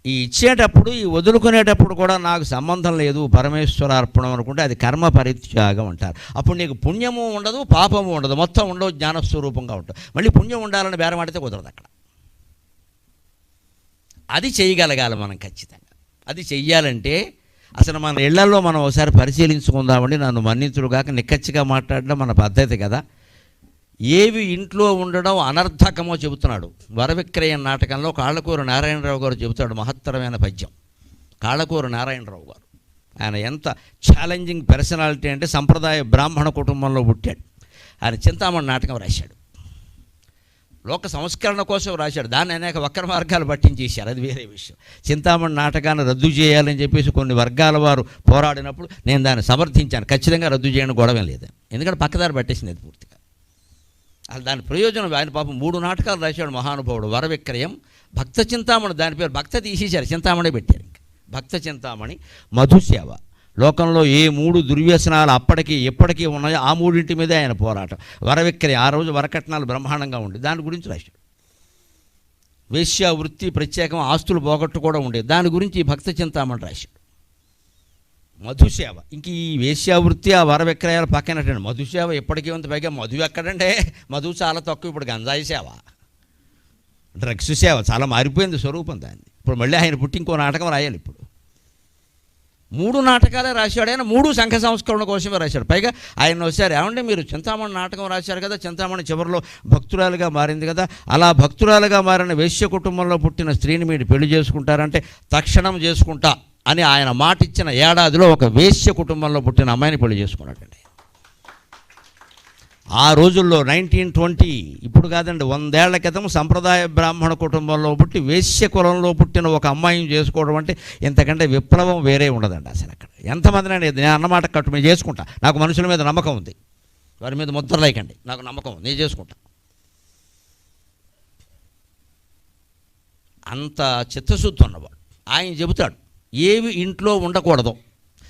ఈ ఇచ్చేటప్పుడు ఈ వదులుకునేటప్పుడు కూడా నాకు సంబంధం లేదు పరమేశ్వర అర్పణం అనుకుంటే అది కర్మ పరిత్యాగం అంటారు. అప్పుడు నీకు పుణ్యము ఉండదు, పాపము ఉండదు, మొత్తం ఉండవు, జ్ఞానస్వరూపంగా ఉంటుంది. మళ్ళీ పుణ్యం ఉండాలని బేరమాడితే కుదరదు అక్కడ. అది చేయగలగాలి మనం ఖచ్చితంగా. అది చెయ్యాలంటే అసలు మన ఇళ్లలో మనం ఒకసారి పరిశీలించుకుందామండి. నన్ను మన్నించుడుగాక నిక్కచ్చిగా మాట్లాడడం మన పద్ధతి కదా. ఏవి ఇంట్లో ఉండడం అనర్థకమో చెబుతున్నాడు. వరవిక్రయం నాటకంలో కాళ్ళకూరు నారాయణరావు గారు చెబుతాడు మహత్తరమైన పద్యం. కాళ్ళకూరు నారాయణరావు గారు ఆయన ఎంత ఛాలెంజింగ్ పర్సనాలిటీ అంటే సంప్రదాయ బ్రాహ్మణ కుటుంబంలో పుట్టాడు. ఆయన చింతామణి నాటకం రాశాడు. లోక సంస్కరణ కోసం రాశాడు. దాన్ని అనేక వక్ర మార్గాలు పట్టించేశారు, అది వేరే విషయం. చింతామణి నాటకాన్ని రద్దు చేయాలని చెప్పేసి కొన్ని వర్గాల వారు పోరాడినప్పుడు నేను దాన్ని సమర్థించాను. ఖచ్చితంగా రద్దు చేయడం గొడవ లేదు, ఎందుకంటే పక్కదారి పట్టేసింది అది పూర్తిగా. అసలు దాని ప్రయోజనం ఆయన పాపం 3 నాటకాలు రాశాడు మహానుభావుడు. వరవిక్రయం, భక్త చింతామణి, దాని పేరు భక్త తీసేశారు, చింతామణి పెట్టారు. ఇంకా భక్త చింతామణి, మధుసేవ. లోకంలో ఏ 3 దుర్వ్యసనాలు అప్పటికీ ఎప్పటికీ ఉన్నాయో ఆ 3 మీదే ఆయన పోరాటం. వరవిక్రయం, ఆ రోజు వరకట్నాలు బ్రహ్మాండంగా ఉండే దాని గురించి రాశాడు. వేశ్య వృత్తి ప్రత్యేకం, ఆస్తులు పోగొట్టు కూడా ఉండేది, దాని గురించి ఈ భక్త చింతామణి రాశాడు. మధుసేవ, ఇంక ఈ వేశ్యావృత్తి ఆ వర విక్రయాలు పక్కనట్టండి. మధుసేవ ఎప్పటికీ ఉంది. పైగా మధు ఎక్కడంటే మధు చాలా తక్కువ. ఇప్పుడు గంజాయి సేవ, డ్రగ్స్ సేవ చాలా మారిపోయింది స్వరూపం దాన్ని. ఇప్పుడు మళ్ళీ ఆయన పుట్టి ఇంకో నాటకం రాయాలి. ఇప్పుడు 3 నాటకాలే రాశాడు ఆయన. 3 సంఘ సంస్కరణ కోసమే రాశాడు. పైగా ఆయన ఒకసారి ఏమంటే మీరు చింతామణి నాటకం రాశారు కదా, చింతామణి చివరిలో భక్తురాలుగా మారింది కదా, అలా భక్తురాలుగా మారిన వేశ్య కుటుంబంలో పుట్టిన స్త్రీని మీరు పెళ్లి చేసుకుంటారంటే తక్షణం చేసుకుంటా అని ఆయన మాట ఇచ్చిన ఏడాదిలో ఒక వేశ్య కుటుంబంలో పుట్టిన అమ్మాయిని పెళ్లి చేసుకున్నాడండి. ఆ రోజుల్లో 1920, ఇప్పుడు కాదండి, 100 ఏళ్ల క్రితం సంప్రదాయ బ్రాహ్మణ కుటుంబంలో పుట్టి వేశ్య కులంలో పుట్టిన ఒక అమ్మాయిని చేసుకోవడం అంటే ఇంతకంటే విప్లవం వేరే ఉండదండి అసలు. అక్కడ ఎంతమంది అనేది నేను అన్నమాట కట్టు నేను చేసుకుంటా, నాకు మనుషుల మీద నమ్మకం ఉంది, వారి మీద ముద్ర లేకండి, నాకు నమ్మకం ఉంది, నేను చేసుకుంటా. అంత చిత్తశుద్ధి ఉన్నవాడు. ఆయన చెబుతాడు ఏవి ఇంట్లో ఉండకూడదు.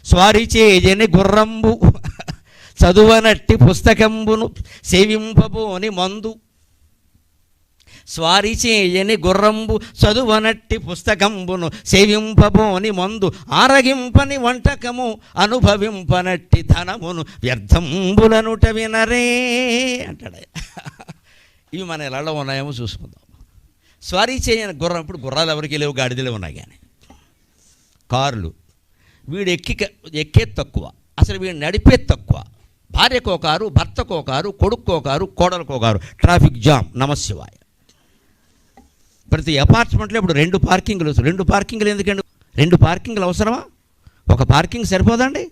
స్వారీ చేయని గుర్రంబు చదువనట్టి పుస్తకంబును సేవింపబోని మందు. స్వారీ చేయని గుర్రంబు చదువనట్టి పుస్తకంబును సేవింపబోని మందు. ఆరగింపని వంటకము అనుభవింపనట్టి ధనమును వ్యర్థంబులనుట వినరే అంటాడు. ఇవి మన ఇళ్ళలో ఉన్నాయేమో చూసుకుందాం. స్వారీ చేయని గుర్రం, ఇప్పుడు గుర్రాలు ఎవరికి లేవు, గాడిదలే ఉన్నాయి. కానీ కార్లు వీడు ఎక్కేది తక్కువ, అసలు వీడు నడిపేది తక్కువ. భార్యకో కారు, భర్తకో కారు, కొడుక్కో కారు, కోడలకో కారు, ట్రాఫిక్ జామ్, నమశివాయ. ప్రతి అపార్ట్మెంట్లో ఇప్పుడు 2 పార్కింగ్లు. 2 పార్కింగ్లు ఎందుకండి? 2 పార్కింగ్లు అవసరమా? ఒక పార్కింగ్ సరిపోదండి.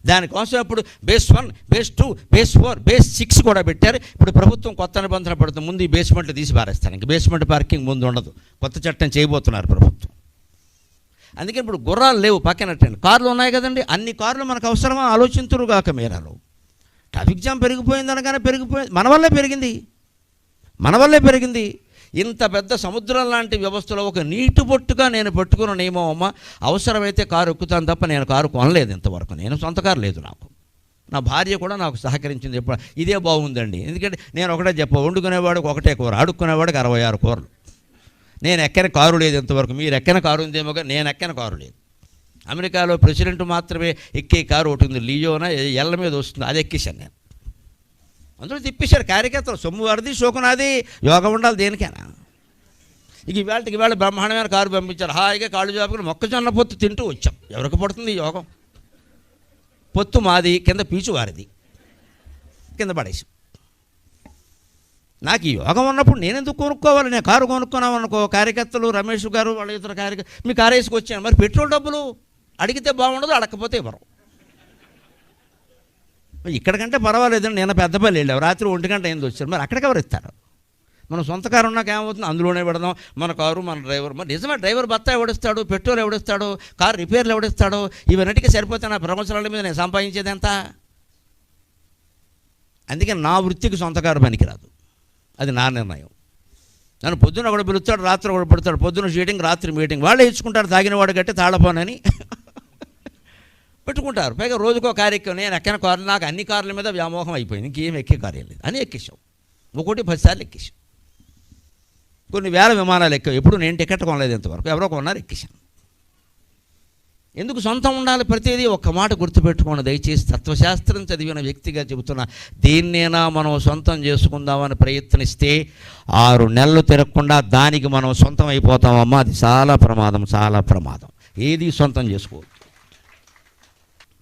దానికోసం ఇప్పుడు బేస్ 1, బేస్ 2, బేస్ 4, బేస్ 6 కూడా పెట్టారు. ఇప్పుడు ప్రభుత్వం కొత్త నిబంధన పడుతుంది, ముందు ఈ బేస్మెంట్లు తీసి పారేస్తారు. ఇంక బేస్మెంట్ పార్కింగ్ ముందు ఉండదు, కొత్త చట్టం చేయబోతున్నారు ప్రభుత్వం. అందుకే ఇప్పుడు గుర్రాలు లేవు పక్కనట్టండి, కార్లు ఉన్నాయి కదండి. అన్ని కార్లు మనకు అవసరమా? ఆలోచించురుగాక మీరాలు. ట్రాఫిక్ జామ్ పెరిగిపోయింది అనగానే పెరిగిపోయింది, మన వల్లే పెరిగింది. ఇంత పెద్ద సముద్రం లాంటి వ్యవస్థలో ఒక నీటి బొట్టుగా నేను పెట్టుకున్న నియమం అమ్మ, అవసరమైతే కారు ఎక్కుతాను తప్ప నేను కారు కొనలేదు ఇంతవరకు. నేను సొంత కారు లేదు నాకు. నా భార్య కూడా నాకు సహకరించింది ఎప్పుడు. ఇదే బాగుందండి, ఎందుకంటే నేను ఒకటే వండుకునేవాడికి ఒకటే కూర, అడుక్కునేవాడికి 66 కూరలు. నేను ఎక్కని కారు లేదు ఇంతవరకు. మీరు ఎక్కన కారు ఉందేమో కానీ నేను ఎక్కన కారు లేదు. అమెరికాలో ప్రెసిడెంట్ మాత్రమే ఎక్కే కారు ఒకటి ఉంది, లియోనా ఎల్ల మీద వస్తుంది, అది ఎక్కేశాను నేను. అందులో తిప్పేశారు కార్యకర్తలు, సొమ్ము వారిది శోకనాది, యోగం ఉండాలి దేనికైనా. ఇవాళ బ్రహ్మాండమైన కారు పంపించారు, హాయిగా కాళ్ళు జాపుకుని మొక్కజొన్న పొత్తు తింటూ వచ్చాం. ఎవరికి పడుతుంది ఈ యోగం? పొత్తు మాది, కింద పీచు వారిది, కింద పడేసాం. నాకు ఈ యోగం ఉన్నప్పుడు నేను ఎందుకు కొనుక్కోవాలి? నేను కారు కొనుక్కున్నామనుకో, కార్యకర్తలు రమేష్ గారు వాళ్ళ ఇతర కార్యకర్తలు మీ కారు వేసుకొచ్చాను, మరి పెట్రోల్ డబ్బులు అడిగితే బాగుండదు, అడగకపోతే ఇవ్వరు. ఇక్కడికంటే పర్వాలేదండి, నేను పెద్దపల్లి వెళ్ళావు, రాత్రి 1 గంట అయింది వచ్చారు, మరి అక్కడికి ఎవరు ఇస్తారు? మనం సొంత కారు ఉన్నాక ఏమవుతుంది, అందులోనే పెడదాం, మన కారు మన డ్రైవర్. మరి నిజమే, డ్రైవర్ భత్తా ఎవడిస్తాడు, పెట్రోల్ ఎవడిస్తాడు, కారు రిపేర్లు ఎవడిస్తాడు? ఇవన్నిటికీ సరిపోతే నా ప్రమోషనాల మీద నేను సంపాదించేది ఎంత? అందుకే నా వృత్తికి సొంత కారు పనికిరాదు, అది నా నిర్ణయం. నన్ను పొద్దున్న ఒకడు పిలుస్తాడు, రాత్రి ఒకడు పెడతాడు, పొద్దున్న షీటింగ్ రాత్రి మీటింగ్, వాళ్ళే ఇచ్చుకుంటారు, తాగినవాడు గట్టి తాళపోనని పెట్టుకుంటారు. పైగా రోజుకో కార్యక్రమం. నేను ఎక్కిన కార్లు, నాకు అన్ని కార్ల మీద వ్యామోహం అయిపోయింది, ఇంకేం ఎక్కే కార్యం లేదు అని ఎక్కేసాం. 1 10 సార్లు ఎక్కేసాం. కొన్ని వేల విమానాలు ఎక్కావు. ఎప్పుడు నేను టికెట్ కొనలేదు ఇంతవరకు, ఎవరో కొన్నారు, ఎక్కేశాను. ఎందుకు సొంతం ఉండాలి ప్రతిదీ? ఒక్క మాట గుర్తుపెట్టుకోండి దయచేసి, తత్వశాస్త్రం చదివిన వ్యక్తిగా చెబుతున్నా, దేన్నైనా మనం సొంతం చేసుకుందామని ప్రయత్నిస్తే 6 నెలలు తిరగకుండా దానికి మనం సొంతం అయిపోతామమ్మా. అది చాలా ప్రమాదం, చాలా ప్రమాదం. ఏది సొంతం చేసుకోవద్దు.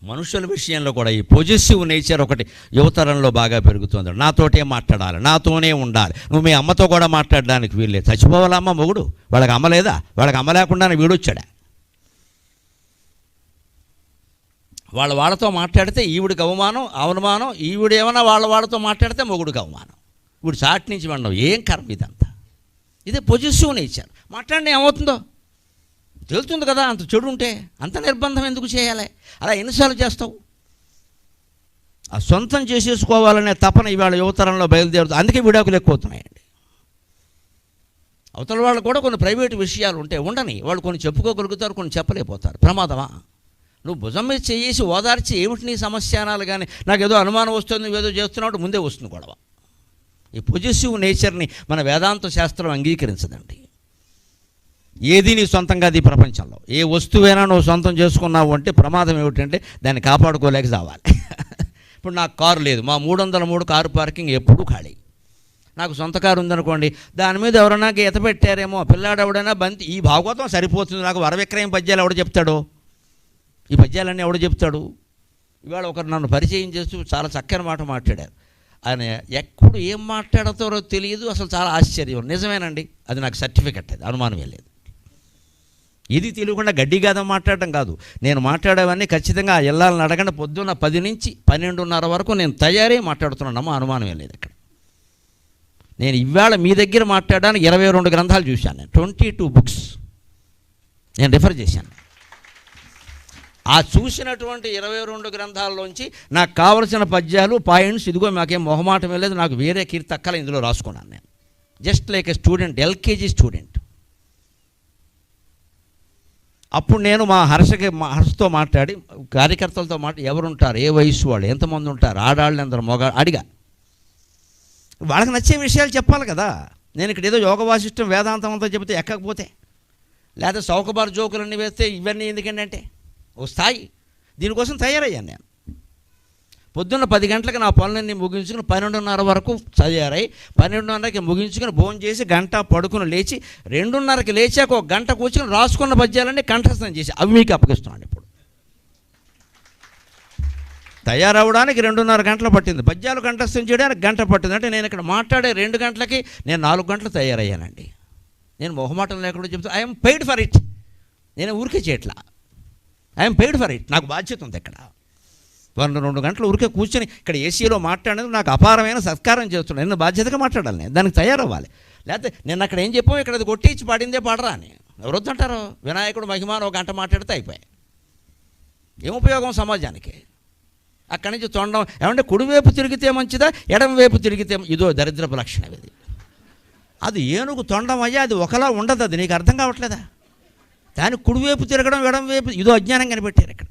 మనుషుల విషయంలో కూడా ఈ పొజిటివ్ నేచర్ ఒకటి యువతరంలో బాగా పెరుగుతుంది. నాతోటే మాట్లాడాలి, నాతోనే ఉండాలి. నువ్వు మీ అమ్మతో కూడా మాట్లాడడానికి వీల్లేదు. చచ్చిపోవాలమ్మ మొగుడు, వాళ్ళకి అమ్మ లేదా? వాళ్ళకి అమ్మ లేకుండానే వీడొచ్చాడా? వాళ్ళతో మాట్లాడితే ఈవిడికి అవమానం, ఈవిడేమన్నా వాళ్ళతో మాట్లాడితే మొగుడికి అవమానం. ఇప్పుడు చాటి నుంచి వండవు. ఏం కర్మ ఇదంతా? ఇదే పొజిటివ్ నేచర్. మాట్లాడిన ఏమవుతుందో తెలుస్తుంది కదా. అంత చెడు ఉంటే అంత నిర్బంధం ఎందుకు చేయాలి? అలా ఎన్నిసార్లు చేస్తావు? ఆ సొంతం చేసేసుకోవాలనే తపన ఇవాళ యువతరంలో బయలుదేరుతుంది. అందుకే విడాకులు ఎక్కువ అవుతున్నాయండి. అవతల వాళ్ళు కూడా కొన్ని ప్రైవేటు విషయాలు ఉంటే ఉండని, వాళ్ళు కొన్ని చెప్పుకోగలుగుతారు, కొన్ని చెప్పలేకపోతారు. ప్రమాదమా? నువ్వు భుజం మీద చేసి ఓదార్చి ఏమిటి నీ సమస్య అనాలి. కానీ నాకు ఏదో అనుమానం వస్తుంది, నువ్వేదో చేస్తున్నావు, ముందే వస్తుంది గొడవ. ఈ పొజిటివ్ నేచర్ని మన వేదాంత శాస్త్రం అంగీకరించదండి. ఏది నీ సొంతంగా అది ప్రపంచంలో. ఏ వస్తువైనా నువ్వు సొంతం చేసుకున్నావు అంటే ప్రమాదం ఏమిటంటే దాన్ని కాపాడుకోలేక చావాలి. ఇప్పుడు నాకు కారు లేదు, మా 303 కారు పార్కింగ్ ఎప్పుడూ ఖాళీ. నాకు సొంత కారు ఉందనుకోండి, దాని మీద ఎవరైనా గీత పెట్టారేమో, పిల్లాడు ఎవడైనా బంతి, ఈ భాగవతం సరిపోతుంది నాకు, వరవిక్రయం పద్యాలు ఎవడు చెప్తాడో, ఈ పద్యాలన్నీ ఎవడు చెప్తాడు? ఇవాళ ఒకరు నన్ను పరిచయం చేస్తూ చాలా చక్కని మాట మాట్లాడారు. ఆయన ఎప్పుడు ఏం మాట్లాడతారో తెలియదు, అసలు చాలా ఆశ్చర్యం. నిజమేనండి, అది నాకు సర్టిఫికెట్, అది అనుమానమే లేదు. ఇది తెలియకుండా గడ్డి గాదం మాట్లాడటం కాదు. నేను మాట్లాడేవన్నీ ఖచ్చితంగా ఆ ఇళ్ళని అడగండి. పొద్దున్న 10 నుంచి 12:30 వరకు నేను తయారీ మాట్లాడుతున్నానమ్మా, అనుమానమే లేదు ఇక్కడ. నేను ఇవాళ మీ దగ్గర మాట్లాడడానికి 22 గ్రంథాలు చూశాను. నేను 22 బుక్స్ నేను రిఫర్ చేశాను. ఆ చూసినటువంటి 22 గ్రంథాల్లోంచి నాకు కావలసిన పద్యాలు, పాయింట్స్, ఇదిగో మాకేం మొహమాటం లేదు, నాకు వేరే కీర్తక్కల ఇందులో రాసుకున్నాను నేను. జస్ట్ లైక్ ఏ స్టూడెంట్, ఎల్కేజీ స్టూడెంట్. అప్పుడు నేను మా హర్షతో మాట్లాడి, కార్యకర్తలతో ఎవరుంటారు, ఏ వయసు వాళ్ళు, ఎంతమంది ఉంటారు, ఆడాళ్ళు ఎందరు, అడిగా. వాళ్ళకి నచ్చే విషయాలు చెప్పాలి కదా. నేను ఇక్కడ ఏదో యోగ వాసిష్టం వేదాంతం అంతా చెబితే ఎక్కకపోతే, లేదా చౌకబారు జోకులన్నీ వేస్తే ఇవన్నీ ఎందుకంటే ఓ స్థాయి. దీనికోసం తయారయ్యాను నేను. పొద్దున్న 10 గంటలకు నా పనులన్నీ ముగించుకుని 12:30 వరకు తయారై 12:30కి ముగించుకుని భోజనం చేసి గంట పడుకుని లేచి 2:30కి లేచాక ఒక గంట కూర్చుని రాసుకున్న పద్యాలన్నీ కంఠస్థం చేసి అవి మీకు అప్పగిస్తున్నాను. ఇప్పుడు తయారవడానికి 2:30 గంటలు పట్టింది, పద్యాలు కంఠస్థం చేయడానికి గంట పట్టింది. అంటే నేను ఇక్కడ మాట్లాడే 2 గంటలకి నేను 4 గంటలు తయారయ్యానండి. నేను మొహమాటం లేకుండా చెప్తాను, ఐఎమ్ పెయిడ్ ఫర్ ఇట్. నేను ఊరికే చేయట్లా, ఐఎమ్ పెయిడ్ ఫర్ ఇట్. నాకు బాధ్యత ఉంది. ఇక్కడ 2 గంటలు ఊరికే కూర్చొని ఇక్కడ ఏసీలో మాట్లాడేది నాకు అపారమైన సత్కారం చేస్తున్నాను. నేను బాధ్యతగా మాట్లాడాలి, నేను దానికి తయారవ్వాలి. లేకపోతే నేను అక్కడ ఏం చెప్పాము, ఇక్కడ అది కొట్టించి పాడిందే పాడరా అని ఎవరొద్దంటారు. వినాయకుడు మహిమాను 1 గంట మాట్లాడితే అయిపోయాయి. ఏం ఉపయోగం సమాజానికి? అక్కడి నుంచి తొండం ఏమంటే కుడివైపు తిరిగితే మంచిదా, ఎడమవైపు తిరిగితే, ఇదో దరిద్రపు లక్షణం ఇది. అది ఏనుగు తొండం అయ్యా, అది ఒకలా ఉండదు. అది నీకు అర్థం కావట్లేదా? దానికి కుడివైపు తిరగడం, ఎడమవైపు, ఇదో అజ్ఞానం కనిపెట్టారు ఇక్కడ.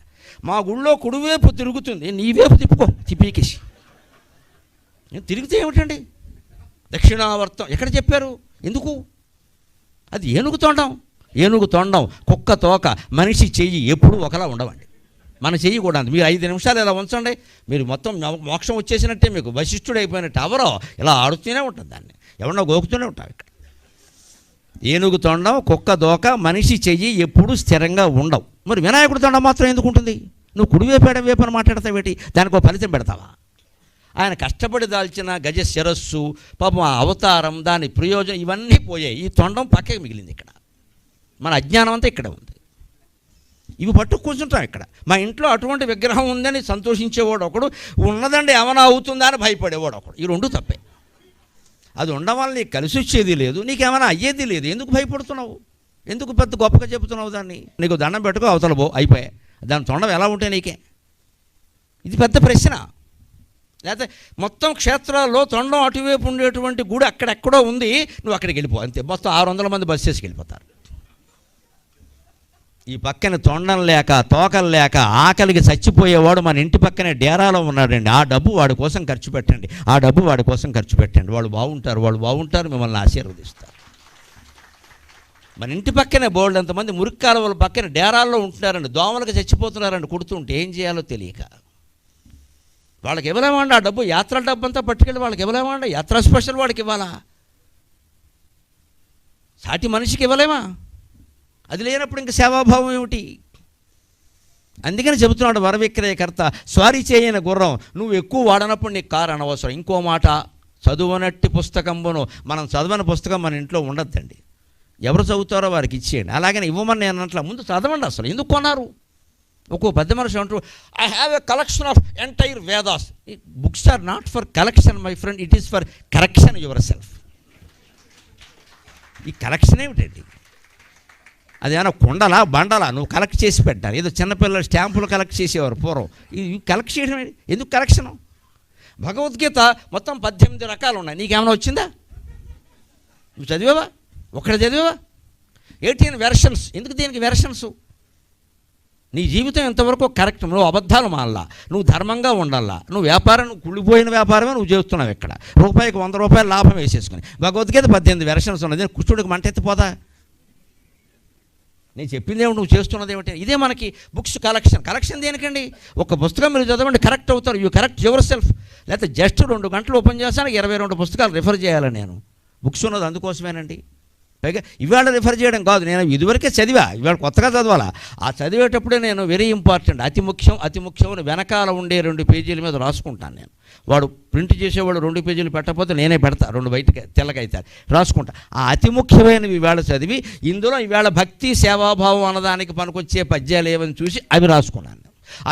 మా గుళ్ళో కుడివైపు తిరుగుతుంది, నీ వైపు తిప్పుకో, తిప్పీకేసి. తిరిగితే ఏమిటండి దక్షిణావర్తం ఎక్కడ చెప్పారు? ఎందుకు? అది ఏనుగు తొండం, కుక్క తోక, మనిషి చెయ్యి ఎప్పుడూ ఒకలా ఉండవండి. మన చెయ్యి కూడా మీరు 5 నిమిషాలు ఇలా ఉంచండి, మీరు మొత్తం మోక్షం వచ్చేసినట్టే, మీకు వశిష్ఠుడు అయిపోయినట్టు. ఎవరో ఇలా ఆడుతూనే ఉంటుంది, దాన్ని ఎవరన్నా గోకుతూనే ఉంటాం. ఇక్కడ ఏనుగు తొండం, కుక్క దోక, మనిషి చెయ్యి ఎప్పుడూ స్థిరంగా ఉండవు. మరి వినాయకుడు తొండం మాత్రం ఎందుకు ఉంటుంది? నువ్వు కుడివైపు ఎడమవైపు అని మాట్లాడతావేటి? దానికి ఒక ఫలితం పెడతావా? ఆయన కష్టపడి దాల్చిన గజ శిరస్సు, పాపం ఆ అవతారం, దాని ప్రయోజనం ఇవన్నీ పోయాయి. ఈ తొండం పక్కకి మిగిలింది. ఇక్కడ మన అజ్ఞానం అంతా ఇక్కడ ఉంది. ఇవి పట్టు కూర్చుంటాం ఇక్కడ. మా ఇంట్లో అటువంటి విగ్రహం ఉందని సంతోషించేవాడు ఒకడు, ఉన్నదండి ఏమైనా అవుతుందా అని భయపడేవాడు ఒకడు. ఈ 2 తప్పే. అది ఉండడం వల్ల నీకు కలిసి వచ్చేది లేదు, నీకేమైనా అయ్యేది లేదు. ఎందుకు భయపడుతున్నావు? ఎందుకు పెద్ద గొప్పగా చెబుతున్నావు దాన్ని? నీకు దండం పెట్టుకో, అవతల పో, అయిపోయాయి. దాని తొండం ఎలా ఉంటే నీకే? ఇది పెద్ద ప్రశ్న. లేకపోతే మొత్తం క్షేత్రాల్లో తొండం అటువైపు ఉండేటువంటి గుడి అక్కడెక్కడో ఉంది, నువ్వు అక్కడికి వెళ్ళిపో, అంతే. మొత్తం 600 మంది బస్ చేసి వెళ్ళిపోతారు. ఈ పక్కన తొండం లేక, తోకలు లేక, ఆకలికి చచ్చిపోయేవాడు మన ఇంటి పక్కనే డేరాలో ఉన్నాడండి. ఆ డబ్బు వాడి కోసం ఖర్చు పెట్టండి, వాడు బాగుంటారు, మిమ్మల్ని ఆశీర్వదిస్తారు. మన ఇంటి పక్కనే బోల్డ్ అంతమంది మురికి కాలువల పక్కన డేరాల్లో ఉంటున్నారండి, దోమలకు చచ్చిపోతున్నారండి కుడుతుంటే, ఏం చేయాలో తెలియక. వాళ్ళకి ఇవ్వలేమండి ఆ డబ్బు, యాత్ర డబ్బు అంతా పట్టుకెళ్ళి వాళ్ళకి ఇవ్వలేమండి, యాత్ర స్పెషల్ వాడికి ఇవ్వాలా, సాటి మనిషికి ఇవ్వలేమా? అది లేనప్పుడు ఇంక సేవాభావం ఏమిటి? అందుకని చెబుతున్నాడు వరవిక్రయకర్త, స్వారీ చేయని గుర్రం నువ్వు ఎక్కువ వాడనప్పుడు నీకు కారు అనవసరం. ఇంకో మాట, చదువునట్టి పుస్తకంబును, మనం చదవని పుస్తకం మన ఇంట్లో ఉండద్దండి. ఎవరు చదువుతారో వారికి ఇచ్చేయండి. అలాగని ఇవ్వమని నేను అట్లా, ముందు చదవండి. అసలు ఎందుకు కొన్నారు? ఒక్కో పెద్ద మనిషి అంటారు, I have a collection of entire Vedas. Books are not for collection my friend, it is for correction yourself. ఈ కలెక్షన్ ఏమిటండి? అదేమన్నా కుండలా బండలా నువ్వు కలెక్ట్ చేసి పెట్టాలి? ఏదో చిన్నపిల్లలు స్టాంపులు కలెక్ట్ చేసేవారు పూర్వం. ఇది కలెక్ట్ చేయడం ఎందుకు కలెక్షను? భగవద్గీత మొత్తం 18 రకాలు ఉన్నాయి. నీకేమైనా వచ్చిందా? నువ్వు చదివావా? ఒక్కడ చదివావా? 18 వెర్షన్స్. ఎందుకు దీనికి వెర్షన్స్? నీ జీవితం ఎంతవరకు కరెక్ట్? నువ్వు అబద్ధాలు మానలా, నువ్వు ధర్మంగా ఉండాలా, నువ్వు వ్యాపారం, నువ్వు కుళ్ళిపోయిన వ్యాపారమే నువ్వు చేస్తున్నావు. ఇక్కడ రూపాయికి 100 రూపాయలు లాభం వేసేసుకుని. భగవద్గీత 18 వెర్షన్స్ ఉన్నది. కుష్ఠుడికి మంట ఎత్తిపోదా? నేను చెప్పిందేమిటి, నువ్వు చేస్తున్నది ఏమిటి? ఇదే మనకి బుక్స్ కలెక్షన్ దేనికండి? ఒక పుస్తకం మీరు చదవండి, కరెక్ట్ అవుతారు. You correct your self. లేకపోతే జస్ట్ 2 గంటలు ఓపెన్ చేస్తాను 22 పుస్తకాలు రిఫర్ చేయాలి. నేను బుక్స్ ఉన్నది అందుకోసమేనండి. పైగా ఇవాళ రిఫర్ చేయడం కాదు, నేను ఇదివరకే చదివా, ఇవాళ కొత్తగా చదవాలా. ఆ చదివేటప్పుడే నేను వెరీ ఇంపార్టెంట్, అతి ముఖ్యం అని వెనకాల ఉండే 2 పేజీల మీద రాసుకుంటాను. నేను వాడు ప్రింట్ చేసేవాడు 2 పేజీలు పెట్టకపోతే నేనే పెడతా, 2 బయటకి తెల్లగైతారు రాసుకుంటా. ఆ అతి ముఖ్యమైనవి ఇవాళ చదివి, ఇందులో ఇవాళ భక్తి సేవాభావం అన్నదానికి పనికొచ్చే పద్యాలు ఏమని చూసి అవి రాసుకున్నాను.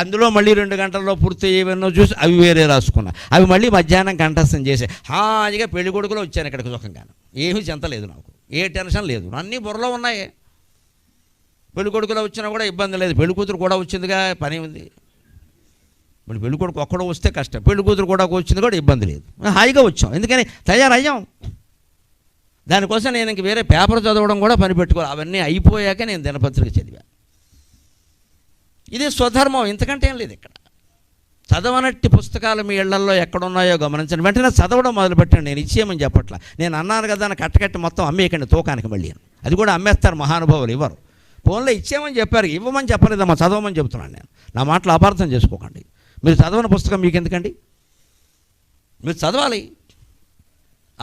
అందులో మళ్ళీ 2 గంటల్లో పూర్తి ఏమన్నో చూసి అవి వేరే రాసుకున్నా. అవి మళ్ళీ మధ్యాహ్నం కంఠస్థం చేసే హాయిగా పెళ్లి కొడుకులో వచ్చాను ఇక్కడికి సుఖంగాను. ఏమీ చింత లేదు నాకు, ఏ టెన్షన్ లేదు, అన్నీ బుర్రలో ఉన్నాయి. పెళ్లి కొడుకులో వచ్చినా కూడా ఇబ్బంది లేదు, పెళ్లి కూతురు కూడా వచ్చిందిగా, పని ఉంది. మరి పెళ్లి కొడుకు ఒక్కడో వస్తే కష్టం, పెళ్లి కూతురు కూడా వచ్చింది కూడా ఇబ్బంది లేదు, హాయిగా వచ్చాం. ఎందుకని తయారయ్యాం. దానికోసం నేను ఇంక వేరే పేపర్ చదవడం కూడా పని పెట్టుకోవాలి. అవన్నీ అయిపోయాక నేను దినపత్రిక చదివా. ఇదే స్వధర్మం, ఇంతకంటే ఏం లేదు. ఇక్కడ చదవనట్టి పుస్తకాలు మీ ఇళ్లల్లో ఎక్కడున్నాయో గమనించండి. వెంటనే చదవడం మొదలుపెట్టండి. నేను ఇచ్చేయమని చెప్పట్లా, నేను అన్నాను కదా అని కట్టకట్టి మొత్తం అమ్మేయకండి తూకానికి మళ్ళీ. అది కూడా అమ్మేస్తారు మహానుభావులు, ఇవ్వరు. ఫోన్లో ఇచ్చేయమని చెప్పారు, ఇవ్వమని చెప్పలేదమ్మా, చదవమని చెబుతున్నాను నేను. నా మాటలు అపార్థం చేసుకోకండి. మీరు చదవని పుస్తకం మీకు ఎందుకండి? మీరు చదవాలి.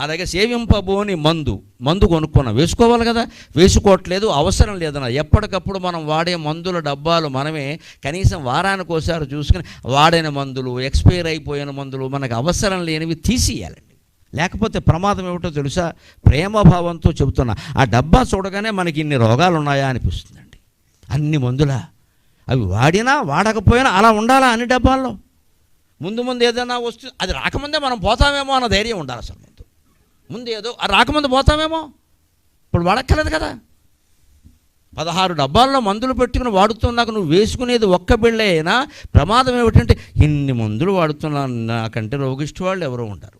అలాగే సేవింపబోని మందు కొనుక్కున్నాం, వేసుకోవాలి కదా, వేసుకోవట్లేదు, అవసరం లేదన్న. ఎప్పటికప్పుడు మనం వాడే మందుల డబ్బాలు మనమే కనీసం వారానికి ఒకసారి చూసుకుని వాడిన మందులు, ఎక్స్పైర్ అయిపోయిన మందులు, మనకు అవసరం లేనివి తీసియాలండి. లేకపోతే ప్రమాదం ఏమిటో తెలుసా? ప్రేమభావంతో చెబుతున్నా, ఆ డబ్బా చూడగానే మనకి ఇన్ని రోగాలు ఉన్నాయా అనిపిస్తుందండి. అన్ని మందులా? అవి వాడినా వాడకపోయినా అలా ఉండాలా అన్ని డబ్బాల్లో? ముందు ఏదైనా వస్తుంది, అది రాకముందే మనం పోతామేమో అన్న ధైర్యం ఉండాలి. అసలు ముందు ఏదో రాకముందు పోతామేమో, ఇప్పుడు వాడక్కర్లేదు కదా. 16 డబ్బాల్లో మందులు పెట్టుకుని వాడుతున్నాక నువ్వు వేసుకునేది ఒక్క బిళ్ళే అయినా ప్రమాదం ఏమిటంటే, ఇన్ని మందులు వాడుతున్నాను, నాకంటే రోగిష్టి వాళ్ళు ఎవరో ఉంటారు.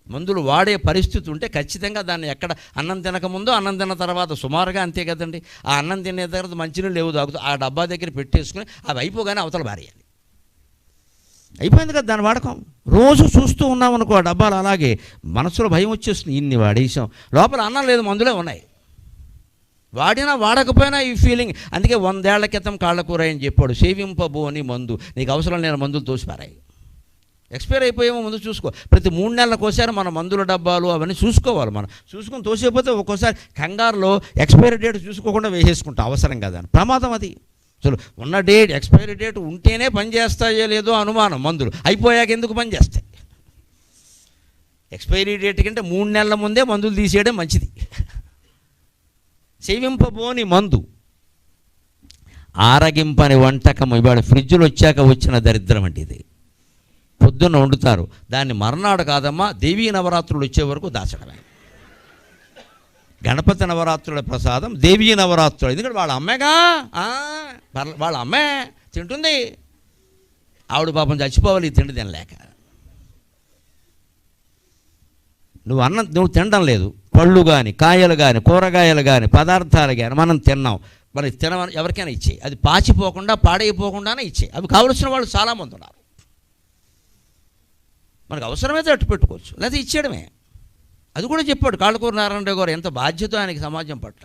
మందులు వాడే పరిస్థితి ఉంటే ఖచ్చితంగా దాన్ని ఎక్కడ అన్నం తినకముందు, అన్నం తిన్న తర్వాత సుమారుగా అంతే కదండి. ఆ అన్నం తినే తర్వాత మంచినీళ్ళు లేవు తాగుతూ ఆ డబ్బా దగ్గర పెట్టేసుకుని అవి అయిపోగానే అవతల భారేయాలి. అయిపోయింది కదా దాని వాడకం. రోజు చూస్తూ ఉన్నాం అనుకో ఆ డబ్బాలు, అలాగే మనసులో భయం వచ్చేస్తుంది, ఇన్ని వాడేసాం, లోపల అన్నం లేదు, మందులే ఉన్నాయి. వాడినా వాడకపోయినా ఈ ఫీలింగ్. అందుకే 100 ఏళ్ల క్రితం కాళ్ళకూర అని చెప్పాడు, సేవింపబో అని మందు. నీకు అవసరం లేని మందులు తోసిపారాయి, ఎక్స్పైర్ అయిపోయేమో ముందు చూసుకో. ప్రతి 3 నెలలకోసారి మన మందుల డబ్బాలు అవన్నీ చూసుకోవాలి. మనం చూసుకొని తోసేపోతే ఒక్కోసారి కంగారులో ఎక్స్పైరీ డేట్ చూసుకోకుండా వేసేసుకుంటాం, అవసరం కదా అని. ప్రమాదం అది. అసలు ఉన్న డేట్, ఎక్స్పైరీ డేట్ ఉంటేనే పని చేస్తాయో లేదో అనుమానం. మందులు అయిపోయాక ఎందుకు పని చేస్తాయి? ఎక్స్పైరీ డేట్ కంటే 3 నెలల ముందే మందులు తీసేయడం మంచిది. సేవింపబోని మందు, ఆరగింపని వంటకం. ఇవాళ ఫ్రిడ్జ్లు వచ్చాక వచ్చిన దరిద్రం అంటే ఇది. పొద్దున్న వండుతారు, దాన్ని మర్నాడు కాదమ్మా, దేవీ నవరాత్రులు వచ్చే వరకు దాచడమే. గణపతి నవరాత్రుల ప్రసాదం దేవీ నవరాత్రులు. ఎందుకంటే వాళ్ళ అమ్మేగా, వాళ్ళ అమ్మే తింటుంది, ఆవిడ పాపం చచ్చిపోవాలి తిండి తినలేక. నువ్వు తినడం లేదు, పళ్ళు కానీ, కాయలు కానీ, కూరగాయలు కానీ, పదార్థాలు కానీ మనం తిన్నాం. మరి తినమని ఎవరికైనా ఇచ్చేయి, అది పాచిపోకుండా పాడైపోకుండానే ఇచ్చేయి. అవి కావలసిన వాళ్ళు చాలామంది ఉన్నారు. మనకు అవసరమైతే అట్టు పెట్టుకోవచ్చు, లేదా ఇచ్చేయడమే. అది కూడా చెప్పాడు కాళ్ళకూరు నారాయణరావు గారు. ఎంత బాధ్యత ఆయనకి సమాజం పట్ల.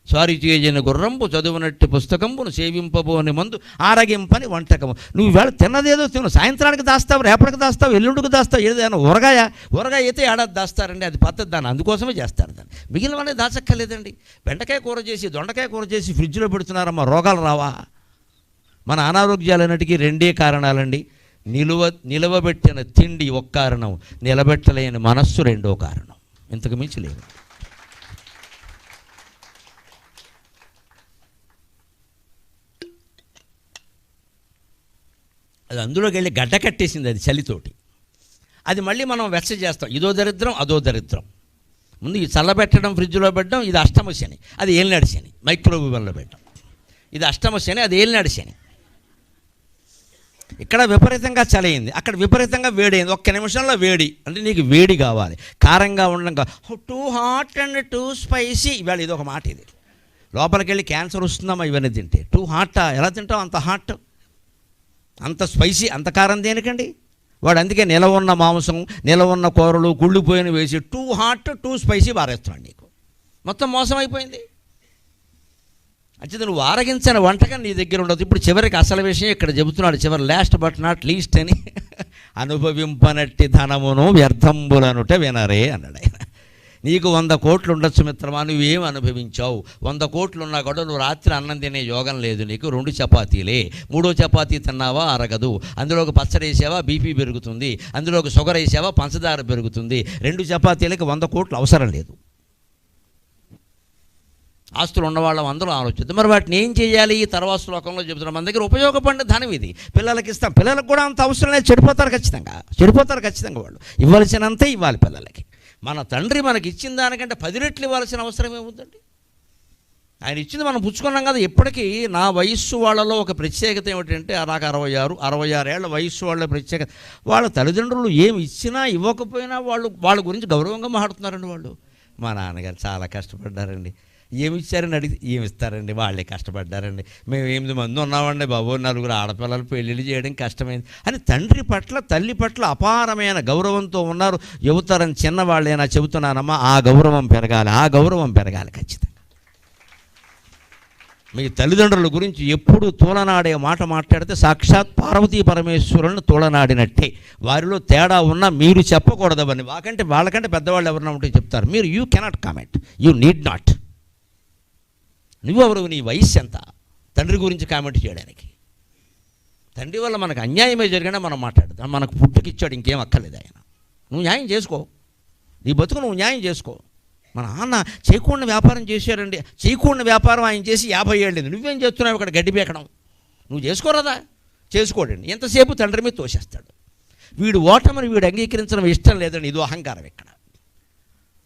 సారి చేసిన గుర్రంపు చదువునట్టి పుస్తకంపును సేవింపబోని మందు ఆరగింపని వంటకము. నువ్వు ఇవాళ తిన్నదేదో తిను, సాయంత్రానికి దాస్తావు, రేపటికి దాస్తావు, ఎల్లుండికి దాస్తావు. ఏదైనా ఊరగాయ అయితే ఏడాది దాస్తారండి, అది పద్ధతి. దాన్ని అందుకోసమే చేస్తారు. దాన్ని మిగిలినవన్నీ దాచక్కర్లేదండి. బెండకాయ కూర చేసి దొండకాయ కూర చేసి ఫ్రిడ్జ్లో పెడుతున్నారమ్మా, రోగాలు రావా? మన అనారోగ్యాలన్నిటికీ రెండే కారణాలండి. నిలవబెట్టిన తిండి ఒక కారణం, నిలబెట్టలేని మనస్సు రెండో కారణం. ఇంతకు మించి లేదు. అది అందులోకి వెళ్ళి గడ్డ కట్టేసింది, అది చలితోటి. అది మళ్ళీ మనం వెచ్చ చేస్తాం. ఇదో దరిద్రం అదో దరిద్రం. ముందు ఈ చల్లబెట్టడం, ఫ్రిడ్జ్లో పెట్టడం, ఇది అష్టమ శని. అది ఏలినాడు శని. మైక్రోవేవ్లో పెట్టడం, ఇది అష్టమ శని, అది ఏలినాడు శని. ఇక్కడ విపరీతంగా చలయింది, అక్కడ విపరీతంగా వేడైంది. ఒక్క నిమిషంలో వేడి. అంటే నీకు వేడి కావాలి, కారంగా ఉండడం, too hot and two spicy. ఇవాళ ఇది ఒక మాట. ఇది లోపలికి వెళ్ళి క్యాన్సర్ వస్తుందమ్మా ఇవన్నీ తింటే. టూ హాటా? ఎలా తింటావు అంత హాట్, అంత స్పైసీ, అంత కారం దేనికండి? వాడు అందుకే నిలవ ఉన్న మాంసం, నిలవ ఉన్న కూరలు, కుళ్ళిపోయిన వేసి టూ హాట్ టూ స్పైసీ బారేస్తున్నాడు. నీకు మొత్తం మోసం అయిపోయింది. అంటే నువ్వు ఆరగించని వంటకం నీ దగ్గర ఉండదు. ఇప్పుడు చివరికి అసలు విషయం ఇక్కడ చెబుతున్నాడు. చివరి లాస్ట్ బట్ నాట్ లీస్ట్ అని, అనుభవింపనట్టి ధనమును వ్యర్థంబులనుట వినరే అన్నాడు ఆయన. నీకు 100 కోట్లు ఉండొచ్చు మిత్రమా, నువ్వేం అనుభవించావు? 100 కోట్లు ఉన్నా కూడా నువ్వు రాత్రి అన్నం తినే యోగం లేదు నీకు. 2 చపాతీలే, 3వ చపాతీ తిన్నావా అరగదు. అందులోకి పచ్చడి వేసావా బీపీ పెరుగుతుంది, అందులోకి షుగర్ వేసావా పంచదార పెరుగుతుంది. 2 చపాతీలకి 100 కోట్లు అవసరం లేదు. ఆస్తులు ఉన్నవాళ్ళం అందరూ ఆలోచిద్దాం. మరి వాటిని ఏం చేయాలి? ఈ తర్వాత శ్లోకంలో చెబుతున్నాం. మన దగ్గర ఉపయోగపడిన ధనం ఇది, పిల్లలకి ఇస్తాం. పిల్లలకు కూడా అంత అవసరం లేదు, చెడిపోతారు ఖచ్చితంగా. వాళ్ళు ఇవ్వాల్సినంతే ఇవ్వాలి పిల్లలకి. మన తండ్రి మనకి ఇచ్చిన దానికంటే 10 రెట్లు ఇవ్వాల్సిన అవసరం ఏముందండి? ఆయన ఇచ్చింది మనం పుచ్చుకున్నాం కదా. ఎప్పటికీ నా వయస్సు వాళ్ళలో ఒక ప్రత్యేకత ఏమిటంటే, నాకు 66 ఏళ్ల వయస్సు వాళ్ళ ప్రత్యేకత, వాళ్ళ తల్లిదండ్రులు ఏమి ఇచ్చినా ఇవ్వకపోయినా వాళ్ళ గురించి గౌరవంగా మాట్లాడుతున్నారండి. వాళ్ళు, మా నాన్నగారు చాలా కష్టపడ్డారండి, ఏమి ఇచ్చారని అడిగి ఏమి ఇస్తారండి, వాళ్ళే కష్టపడ్డారండి, మేము 8 మంది ఉన్నామండి బాబు, 4 ఆడపిల్లలు పెళ్ళిళ్ళు చేయడం కష్టమైంది అని తండ్రి పట్ల తల్లి పట్ల అపారమైన గౌరవంతో ఉన్నారు. యువతరం చిన్నవాళ్ళైనా చెబుతున్నానమ్మా, ఆ గౌరవం పెరగాలి ఖచ్చితంగా. మీ తల్లిదండ్రుల గురించి ఎప్పుడు తోలనాడే మాట మాట్లాడితే సాక్షాత్ పార్వతీ పరమేశ్వరులను తోలనాడినట్టే. వారిలో తేడా ఉన్నా మీరు చెప్పకూడదవని. వాళ్ళకంటే పెద్దవాళ్ళు ఎవరన్నా ఉంటే చెప్తారు. మీరు you cannot comment, you need not. నువ్వెవరు, నీ వయస్సు ఎంత తండ్రి గురించి కామెంట్ చేయడానికి? తండ్రి వల్ల మనకు అన్యాయమే జరిగినా మనం మాట్లాడదాం. మనకు పుట్టుకిచ్చాడు, ఇంకేం అక్కర్లేదు ఆయన. నువ్వు న్యాయం చేసుకో, నీ బతుకు నువ్వు న్యాయం చేసుకో. మన నాన్న చేయకూడని వ్యాపారం చేశారండి, చేయకూడని వ్యాపారం ఆయన చేసి 50 ఏళ్ళది. నువ్వేం చేస్తున్నావు ఇక్కడ గడ్డి పీకడం? నువ్వు చేసుకోరాదా? చేసుకోడండి. ఎంతసేపు తండ్రి మీద తోసేస్తాడు. వీడు ఓటమని వీడు అంగీకరించడం ఇష్టం లేదండి, ఇదో అహంకారం. ఇక్కడ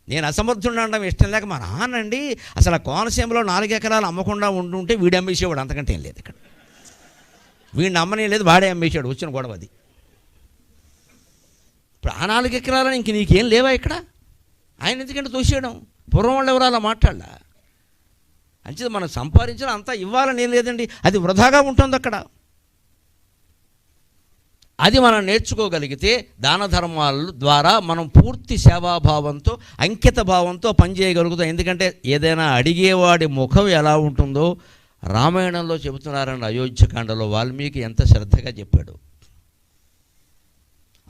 నేను అసమర్థుడు అనడం ఇష్టం లేక, మా నాన్నండి అసలు కోనసీమలో 4 ఎకరాలు అమ్మకుండా ఉంటుంటే వీడు అమ్మేసేవాడు, అంతకంటే ఏం లేదు. ఇక్కడ వీడిని అమ్మనే లేదు, వాడే అమ్మేసాడు. వచ్చిన గొడవ అది. ఇప్పుడు ఆ 4 ఎకరాలని ఇంక నీకేం లేవా ఇక్కడ? ఆయన ఎందుకంటే తోసేయడం? పూర్వం వాళ్ళు ఎవరు అలా మాట్లాడాల? అంచేది మనం సంపాదించడం అంతా ఇవ్వాలని ఏం లేదండి, అది వృధాగా ఉంటుంది అక్కడ. అది మనం నేర్చుకోగలిగితే దాన ధర్మాల ద్వారా మనం పూర్తి సేవాభావంతో, అంకిత భావంతో పనిచేయగలుగుతాం. ఎందుకంటే ఏదైనా అడిగేవాడి ముఖం ఎలా ఉంటుందో రామాయణంలో చెబుతున్నారని అయోధ్యకాండలో వాల్మీకి ఎంత శ్రద్ధగా చెప్పాడు.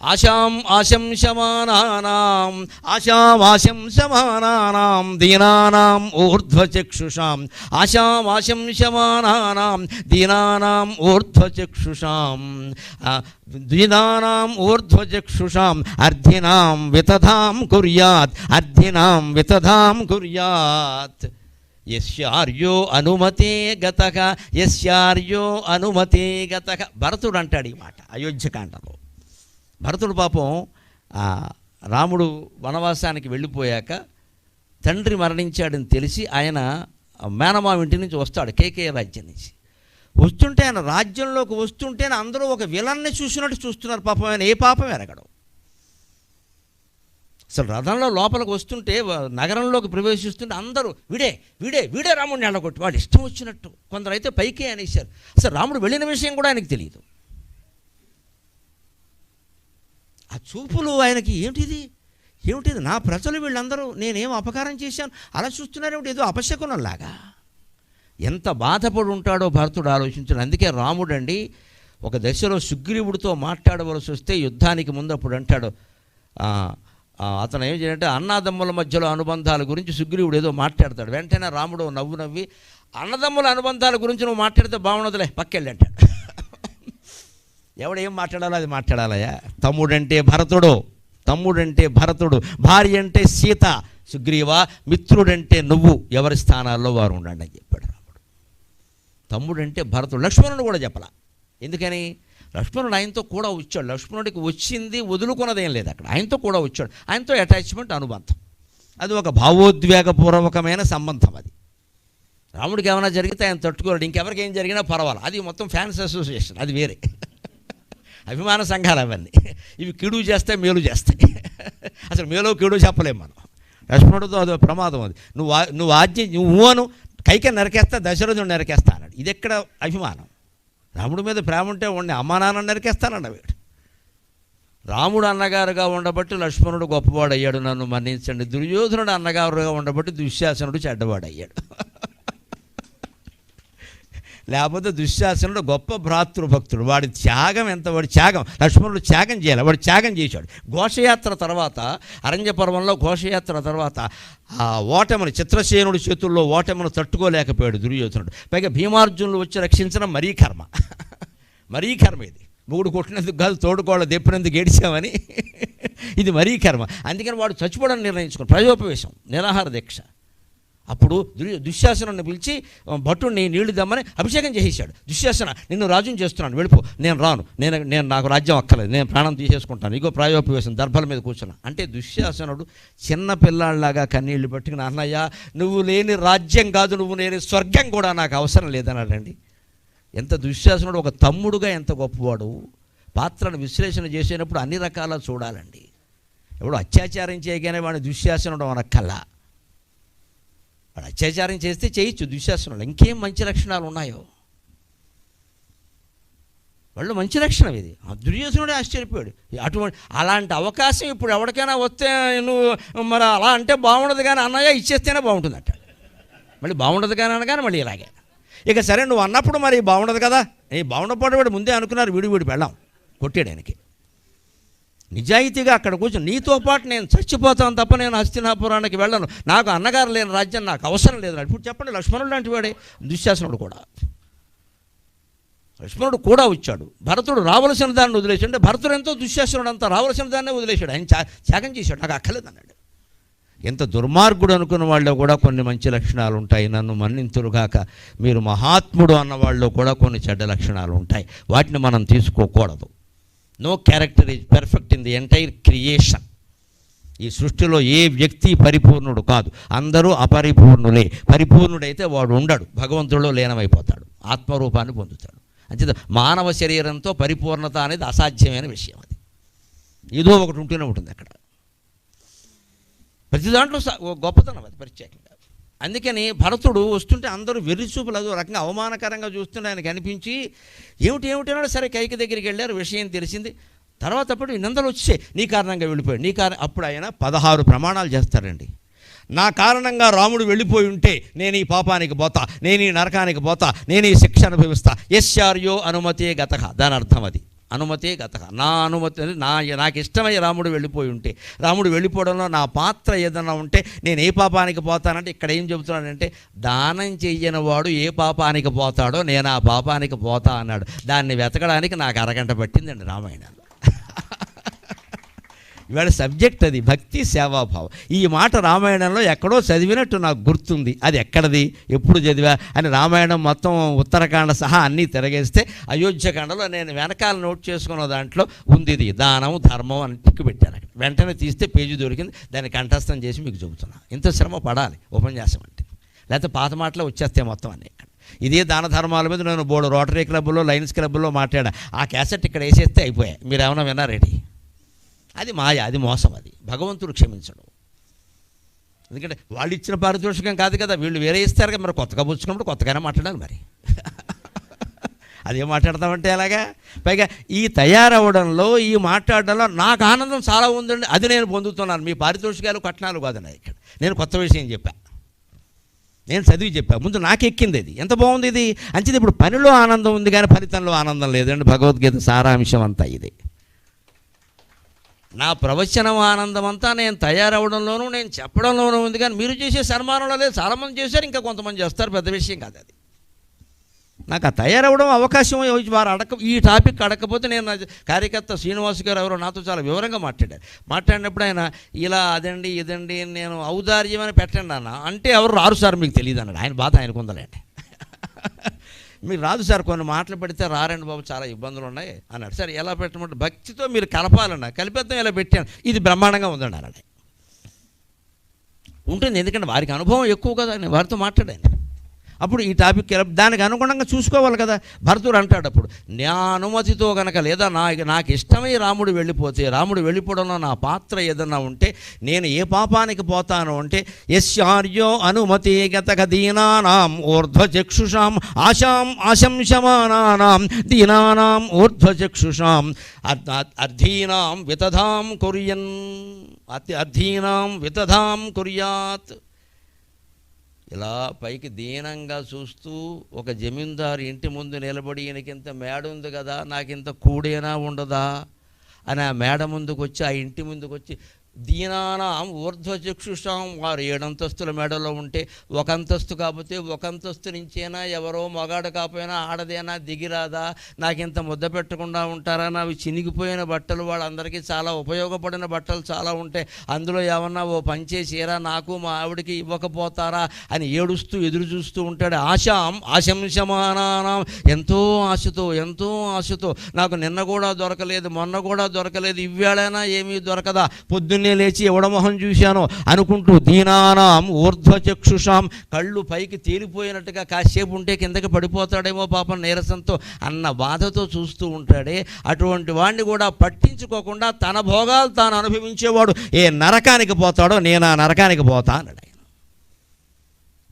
ఆశామాశంసమానానాం దీనానాం ఊర్ధ్వచక్షుషాం దీనానాం ఊర్ధ్వచక్షుషాం అర్ధినాం వితధాం కుర్యాత్ యస్యార్యో అనుమతే గతః భరతుడు అంటాడు ఈ మాట అయోధ్యకాండలో. భరతుడు పాపం రాముడు వనవాసానికి వెళ్ళిపోయాక తండ్రి మరణించాడని తెలిసి ఆయన మేనమామ ఇంటి నుంచి వస్తాడు, కేకేయ రాజ్యం నుంచి వస్తుంటే. ఆయన రాజ్యంలోకి వస్తుంటేనే అందరూ ఒక విలన్ని చూసినట్టు చూస్తున్నారు. పాపం ఆయన ఏ పాపం ఎరగడు. అసలు రథంలో లోపలికి వస్తుంటే, నగరంలోకి ప్రవేశిస్తుంటే అందరూ వీడే రాముడిని ఎళ్ళగొట్టి వాడు ఇష్టం వచ్చినట్టు. కొందరు అయితే పైకే అనేసారు. అసలు రాముడు వెళ్ళిన విషయం కూడా ఆయనకు తెలియదు. ఆ చూపులు ఆయనకి ఏమిటిది, ఏమిటిది, నా ప్రజలు వీళ్ళందరూ నేనేం అపకారం చేశాను అలా చూస్తున్నారేమిటి, ఏదో అపశకునంలాగా. ఎంత బాధపడి ఉంటాడో భరతుడు ఆలోచించాడు. అందుకే రాముడు అండి ఒక దశలో సుగ్రీవుడితో మాట్లాడవలసి వస్తే యుద్ధానికి ముందు అప్పుడు అంటాడు, అతను ఏం చేయాలంటే అన్నదమ్ముల మధ్యలో అనుబంధాల గురించి సుగ్రీవుడు ఏదో మాట్లాడతాడు. వెంటనే రాముడు నవ్వు నవ్వి, అన్నదమ్ముల అనుబంధాల గురించి నువ్వు మాట్లాడితే బాగుండదులే పక్కెళ్ళి అంటాడు. ఎవడేం మాట్లాడాలో అది మాట్లాడాలయా. తమ్ముడంటే భరతుడు, భార్య అంటే సీత, సుగ్రీవ మిత్రుడంటే నువ్వు, ఎవరి స్థానాల్లో వారు ఉండండి అని చెప్పాడు రాముడు. తమ్ముడంటే భరతుడు. లక్ష్మణుడు కూడా చెప్పాల. ఎందుకని, లక్ష్మణుడు ఆయనతో కూడా వచ్చాడు. లక్ష్మణుడికి వచ్చింది వదులుకున్నదేం లేదు అక్కడ, ఆయనతో కూడా వచ్చాడు. ఆయనతో అటాచ్మెంట్, అనుబంధం, అది ఒక భావోద్వేగపూర్వకమైన సంబంధం. అది రాముడికి ఏమైనా జరిగితే ఆయన తట్టుకోలేడు, ఇంకెవరికి ఏం జరిగినా పర్వాలేదు. అది మొత్తం ఫ్యాన్స్ అసోసియేషన్, అది వేరే అభిమాన సంఘాలు అవన్నీ. ఇవి కీడు చేస్తాయి, మేలు చేస్తాయి. అసలు మేలో కీడు చెప్పలేము మనం. లక్ష్మణుడితో అది ప్రమాదం. అది నువ్వు ఆజ్ఞ నువ్వు అను, కైక నరికేస్తా, దశరథుడు నరికేస్తా అన్నాడు. ఇది ఎక్కడ అభిమానం? రాముడి మీద ప్రేమ ఉంటే ఉండి అమ్మా నాన్న నరికేస్తానన్న వీడు. రాముడు అన్నగారుగా ఉండబట్టి లక్ష్మణుడు గొప్పవాడు అయ్యాడు, నన్ను మన్నించండి. దుర్యోధనుడు అన్నగారుగా ఉండబట్టి దుశ్శాసనుడు చెడ్డవాడు అయ్యాడు. లేకపోతే దుశ్శాసనుడు గొప్ప భ్రాతృభక్తుడు. వాడి త్యాగం ఎంత, వాడి త్యాగం, లక్ష్మణుడు త్యాగం చేయాలి, వాడు త్యాగం చేశాడు. ఘోషయాత్ర తర్వాత, అరణ్య పర్వంలో ఘోషయాత్ర తర్వాత ఆ ఓటమిని, చిత్రసేనుడి చేతుల్లో ఓటమిని తట్టుకోలేకపోయాడు దుర్యోధనుడు. పైగా భీమార్జునులు వచ్చి రక్షించడం మరీ కర్మ. ఇది మూడు కొట్టినందుకు కాదు, తోడుకోళ్ళ దెప్పినందుకు ఏడిచామని, ఇది మరీ కర్మ. అందుకని వాడు చచ్చిపోవడానికి నిర్ణయించుకున్నాడు. ప్రజోపవేశం, నిరాహార దీక్ష. అప్పుడు దుశ్శాసనుడిని పిలిచి భటుడిని నీళ్లు దమ్మని అభిషేకం చేసేసాడు. దుశ్శాసన, నిన్ను రాజుని చేస్తున్నాను, వెళ్ళిపో, నేను రాను, నేను నాకు రాజ్యం అక్కర్లేదు, నేను ప్రాణం తీసేసుకుంటాను, ఇగో ప్రాయోపవేశం, దర్భల మీద కూర్చున్నా అంటే దుశ్శాసనుడు చిన్న పిల్లాళ్ళలాగా కన్నీళ్లు పట్టుకుని, అన్నయ్య నువ్వు లేని రాజ్యం కాదు, నువ్వు లేని స్వర్గం కూడా నాకు అవసరం లేదన్నాడండి. ఎంత దుశ్శాసనుడు ఒక తమ్ముడుగా ఎంత గొప్పవాడు. పాత్రను విశ్లేషణ చేసేటప్పుడు అన్ని రకాల చూడాలండి. ఎవడు అత్యాచారం చేయగానే వాడిని దుశ్శాసనుడు అనక్కల్లా. వాడు అత్యాచారం చేస్తే చేయొచ్చు దుశ్శాసనుడు, ఇంకేం మంచి లక్షణాలు ఉన్నాయో వాళ్ళు మంచి లక్షణం. ఇది దుర్యోధనుడే ఆశ్చర్యపోయాడు. అలాంటి అవకాశం ఇప్పుడు ఎవరికైనా వస్తే నువ్వు మరి అలా అంటే బాగుండదు కానీ అన్నయ్య ఇచ్చేస్తేనే బాగుంటుంది అంటాడు. మళ్ళీ బాగుండదు కానీ అనగానే మళ్ళీ ఇలాగే. ఇక సరే నువ్వు అన్నప్పుడు మరి బాగుండదు కదా, బాగుండకపోవడం వాడు ముందే అనుకున్నారు, వీడు పెళ్ళాం కొట్టాడానికి. నిజాయితీగా అక్కడ కూర్చొని, నీతో పాటు నేను చచ్చిపోతాను తప్ప నేను హస్తినాపురానికి వెళ్ళను, నాకు అన్నగారు లేని రాజ్యం నాకు అవసరం లేదు. ఇప్పుడు చెప్పండి, లక్ష్మణుడు లాంటి వాడే దుశ్శాసనుడు కూడా. లక్ష్మణుడు కూడా వచ్చాడు. భరతుడు రావలసిన దాన్ని వదిలేశాడు అంటే భరతుడు ఎంతో దుశ్శాసనుడు అంతా రావలసిన దాన్నే వదిలేశాడు. ఆయన త్యాగం చేశాడు, నాకు అక్కర్లేదు అన్నాడు. ఎంత దుర్మార్గుడు అనుకున్న వాళ్ళలో కూడా కొన్ని మంచి లక్షణాలు ఉంటాయి. నన్ను మన్నింతురుగాక మీరు మహాత్ముడు అన్న వాళ్ళలో కూడా కొన్ని చెడ్డ లక్షణాలు ఉంటాయి. వాటిని మనం తీసుకోకూడదు. No character is perfect in the entire creation. ఈ సృష్టిలో ఏ వ్యక్తి పరిపూర్ణుడు కాదు, అందరూ అపరిపూర్ణులే. పరిపూర్ణుడైతే వాడు ఉండడు, భగవంతుడిలో లీనమైపోతాడు, ఆత్మరూపాన్ని పొందుతాడు. అంతే, మానవ శరీరంతో పరిపూర్ణత అనేది అసాధ్యమైన విషయం. అది ఏదో ఒకటి ఉంటూనే ఉంటుంది అక్కడ. ప్రతి దాంట్లో గొప్పతనం అది ప్రత్యేకంగా. అందుకని భరతుడు వస్తుంటే అందరూ వెర్రిచూపులు అదో రకంగా అవమానకరంగా చూస్తుంటే ఆయనకు అనిపించి ఏమిటన్నాడు. సరే కైక దగ్గరికి వెళ్ళారు, విషయం తెలిసింది. తర్వాత అప్పుడు నిందలు వచ్చాయి, నీ కారణంగా వెళ్ళిపోయాడు, నీ కారణం. అప్పుడు ఆయన 16 ప్రమాణాలు చేస్తారండి. నా కారణంగా రాముడు వెళ్ళిపోయి ఉంటే నేను ఈ పాపానికి పోతా, నేను ఈ నరకానికి పోతా, నేను ఈ శిక్ష అనుభవిస్తా. యస్యార్యో అనుమతే గతః, దాని అర్థం అది, అనుమతే గతః. నా అనుమతి, నాకు ఇష్టమై రాముడు వెళ్ళిపోయి ఉంటే, రాముడు వెళ్ళిపోవడంలో నా పాత్ర ఏదన్నా ఉంటే నేను ఏ పాపానికి పోతానంటే, ఇక్కడ ఏం చెబుతున్నాడంటే దానం చెయ్యని వాడు ఏ పాపానికి పోతాడో నేను ఆ పాపానికి పోతా అన్నాడు. దాన్ని వెతకడానికి నాకు అరగంట పట్టిందండి రామాయణంలో. ఇవాళ సబ్జెక్ట్ అది, భక్తి సేవాభావం. ఈ మాట రామాయణంలో ఎక్కడో చదివినట్టు నాకు గుర్తుంది. అది ఎక్కడది, ఎప్పుడు చదివా అని రామాయణం మొత్తం ఉత్తరకాండ సహా అన్నీ తిరగేస్తే అయోధ్యకాండలో నేను వెనకాల నోట్ చేసుకున్న దాంట్లో ఉంది ఇది, దానం ధర్మం అని టిక్కు పెట్టాను. అక్కడ వెంటనే తీస్తే పేజీ దొరికింది, దాన్ని కంఠస్థం చేసి మీకు చెబుతున్నా. ఇంత శ్రమ పడాలి ఉపన్యాసం అంటే, లేకపోతే పాత మాటలో వచ్చేస్తే మొత్తం అన్నీ. ఇక్కడ ఇదే దాన ధర్మాల మీద నేను బోర్డు రోటరీ క్లబ్లో, లయన్స్ క్లబ్లో మాట్లాడా. ఆ క్యాసెట్ ఇక్కడ వేసేస్తే అయిపోయాయి. మీరు ఏమైనా విన్నారేంటి? అది మాయ, అది మోసం, అది భగవంతుడు క్షమించడు. ఎందుకంటే వాళ్ళు ఇచ్చిన పారితోషికం కాదు కదా, వీళ్ళు వేరే ఇస్తారు కదా, మరి కొత్తగా పుచ్చుకున్నప్పుడు కొత్తగానే మాట్లాడాలి మరి. అదే మాట్లాడతామంటే ఎలాగా? పైగా ఈ తయారవడంలో, ఈ మాట్లాడడంలో నాకు ఆనందం చాలా ఉందండి. అది నేను పొందుతున్నాను. మీ పారితోషికాలు కట్నాలు కాదన్నా. ఇక్కడ నేను కొత్త విషయం చెప్పా, నేను చదివి చెప్పా. ముందు నాకు ఎక్కింది ఇది. ఎంత బాగుంది ఇది. అంచేది ఇప్పుడు పనిలో ఆనందం ఉంది కానీ ఫలితంలో ఆనందం లేదండి. భగవద్గీత సారాంశం అంతా ఇది. నా ప్రవచనం ఆనందం అంతా నేను తయారవడంలోనూ, నేను చెప్పడంలోనూ ఉంది కానీ మీరు చేసే సన్మానంలో లేదు. చాలామంది చేశారు, ఇంకా కొంతమంది చేస్తారు, పెద్ద విషయం కాదు అది. నాకు ఆ తయారవడం అవకాశం వారు ఈ టాపిక్ అడగకపోతే నేను కార్యకర్త శ్రీనివాస్ గారు ఎవరో నాతో చాలా వివరంగా మాట్లాడినప్పుడు ఆయన ఇలా అదండి ఇదండి నేను ఔదార్యం అని పెట్టండి అన్న అంటే ఎవరు రారు సార్ మీకు తెలియదు అన్నాడు. ఆయన బాధ ఆయనకు ఉందలేండి. మీరు రాదు సార్, కొన్ని మాటలు పెడితే రారండి బాబు, చాలా ఇబ్బందులు ఉన్నాయి అన్నాడు. సరే ఎలా పెట్టమంటే భక్తితో మీరు కలపాలన్నా, కలిపేద్దాం ఇలా పెట్టాను, ఇది బ్రహ్మాండంగా ఉందండి అన్నాడు. ఉంటుంది, ఎందుకంటే వారికి అనుభవం ఎక్కువ కదా, నేను వారితో మాట్లాడాను. అప్పుడు ఈ టాపిక్ దానికి అనుగుణంగా చూసుకోవాలి కదా. భరతుడు అంటాడు అప్పుడు, నా అనుమతితో కనుక లేదా నాకు ఇష్టమై రాముడు వెళ్ళిపోతే, రాముడు వెళ్ళిపోవడంలో నా పాత్ర ఏదన్నా ఉంటే నేను ఏ పాపానికి పోతాను అంటే, యస్యార్యో అనుమతి గతక దీనానాం ఊర్ధ్వచక్షుషాం ఆశంశమానానాం దీనానాం ఊర్ధ్వచక్షుషాం అర్ధీనాం వితధాం కుర్యన్ అర్ధీనాం వితధాం కుర్యాత్. ఇలా పైకి దీనంగా చూస్తూ ఒక జమీందారు ఇంటి ముందు నిలబడి ఈయనకింత మేడ ఉంది కదా, నాకింత కూడేనా ఉండదా అని ఆ మేడ ముందుకు వచ్చి, ఆ ఇంటి ముందుకు వచ్చి దీనానాం ఊర్ధ్వచక్షుషాం, వారు 7 అంతస్తుల మేడలో ఉంటే ఒక అంతస్తు కాకపోతే ఒక అంతస్తు నుంచేనా ఎవరో మగాడు కాకపోయినా ఆడదేనా దిగిరాదా, నాకింత ముద్ద పెట్టకుండా ఉంటారా, నావి చినిగిపోయిన బట్టలు వాళ్ళందరికీ చాలా ఉపయోగపడిన బట్టలు చాలా ఉంటాయి, అందులో ఏమన్నా ఓ పంచేసేరా నాకు మా ఆవిడికి ఇవ్వకపోతారా అని ఏడుస్తూ ఎదురు చూస్తూ ఉంటాడు. ఆశంశమానానాం, ఎంతో ఆశతో నాకు నిన్న కూడా దొరకలేదు, మొన్న కూడా దొరకలేదు, ఇవ్వాళైనా ఏమీ దొరకదా, పొద్దున్నే లేచి ఎవడమొహం చూశాను అనుకుంటూ దీనానాం ఊర్ధ్వచక్షుషాం, కళ్ళు పైకి తేలిపోయినట్టుగా కాసేపు ఉంటే కిందకి పడిపోతాడేమో పాపం నీరసంతో అన్న బాధతో చూస్తూ ఉంటాడే, అటువంటి వాడిని కూడా పట్టించుకోకుండా తన భోగాలు తాను అనుభవించేవాడు ఏ నరకానికి పోతాడో నేను ఆ నరకానికి పోతా అన్నాడు.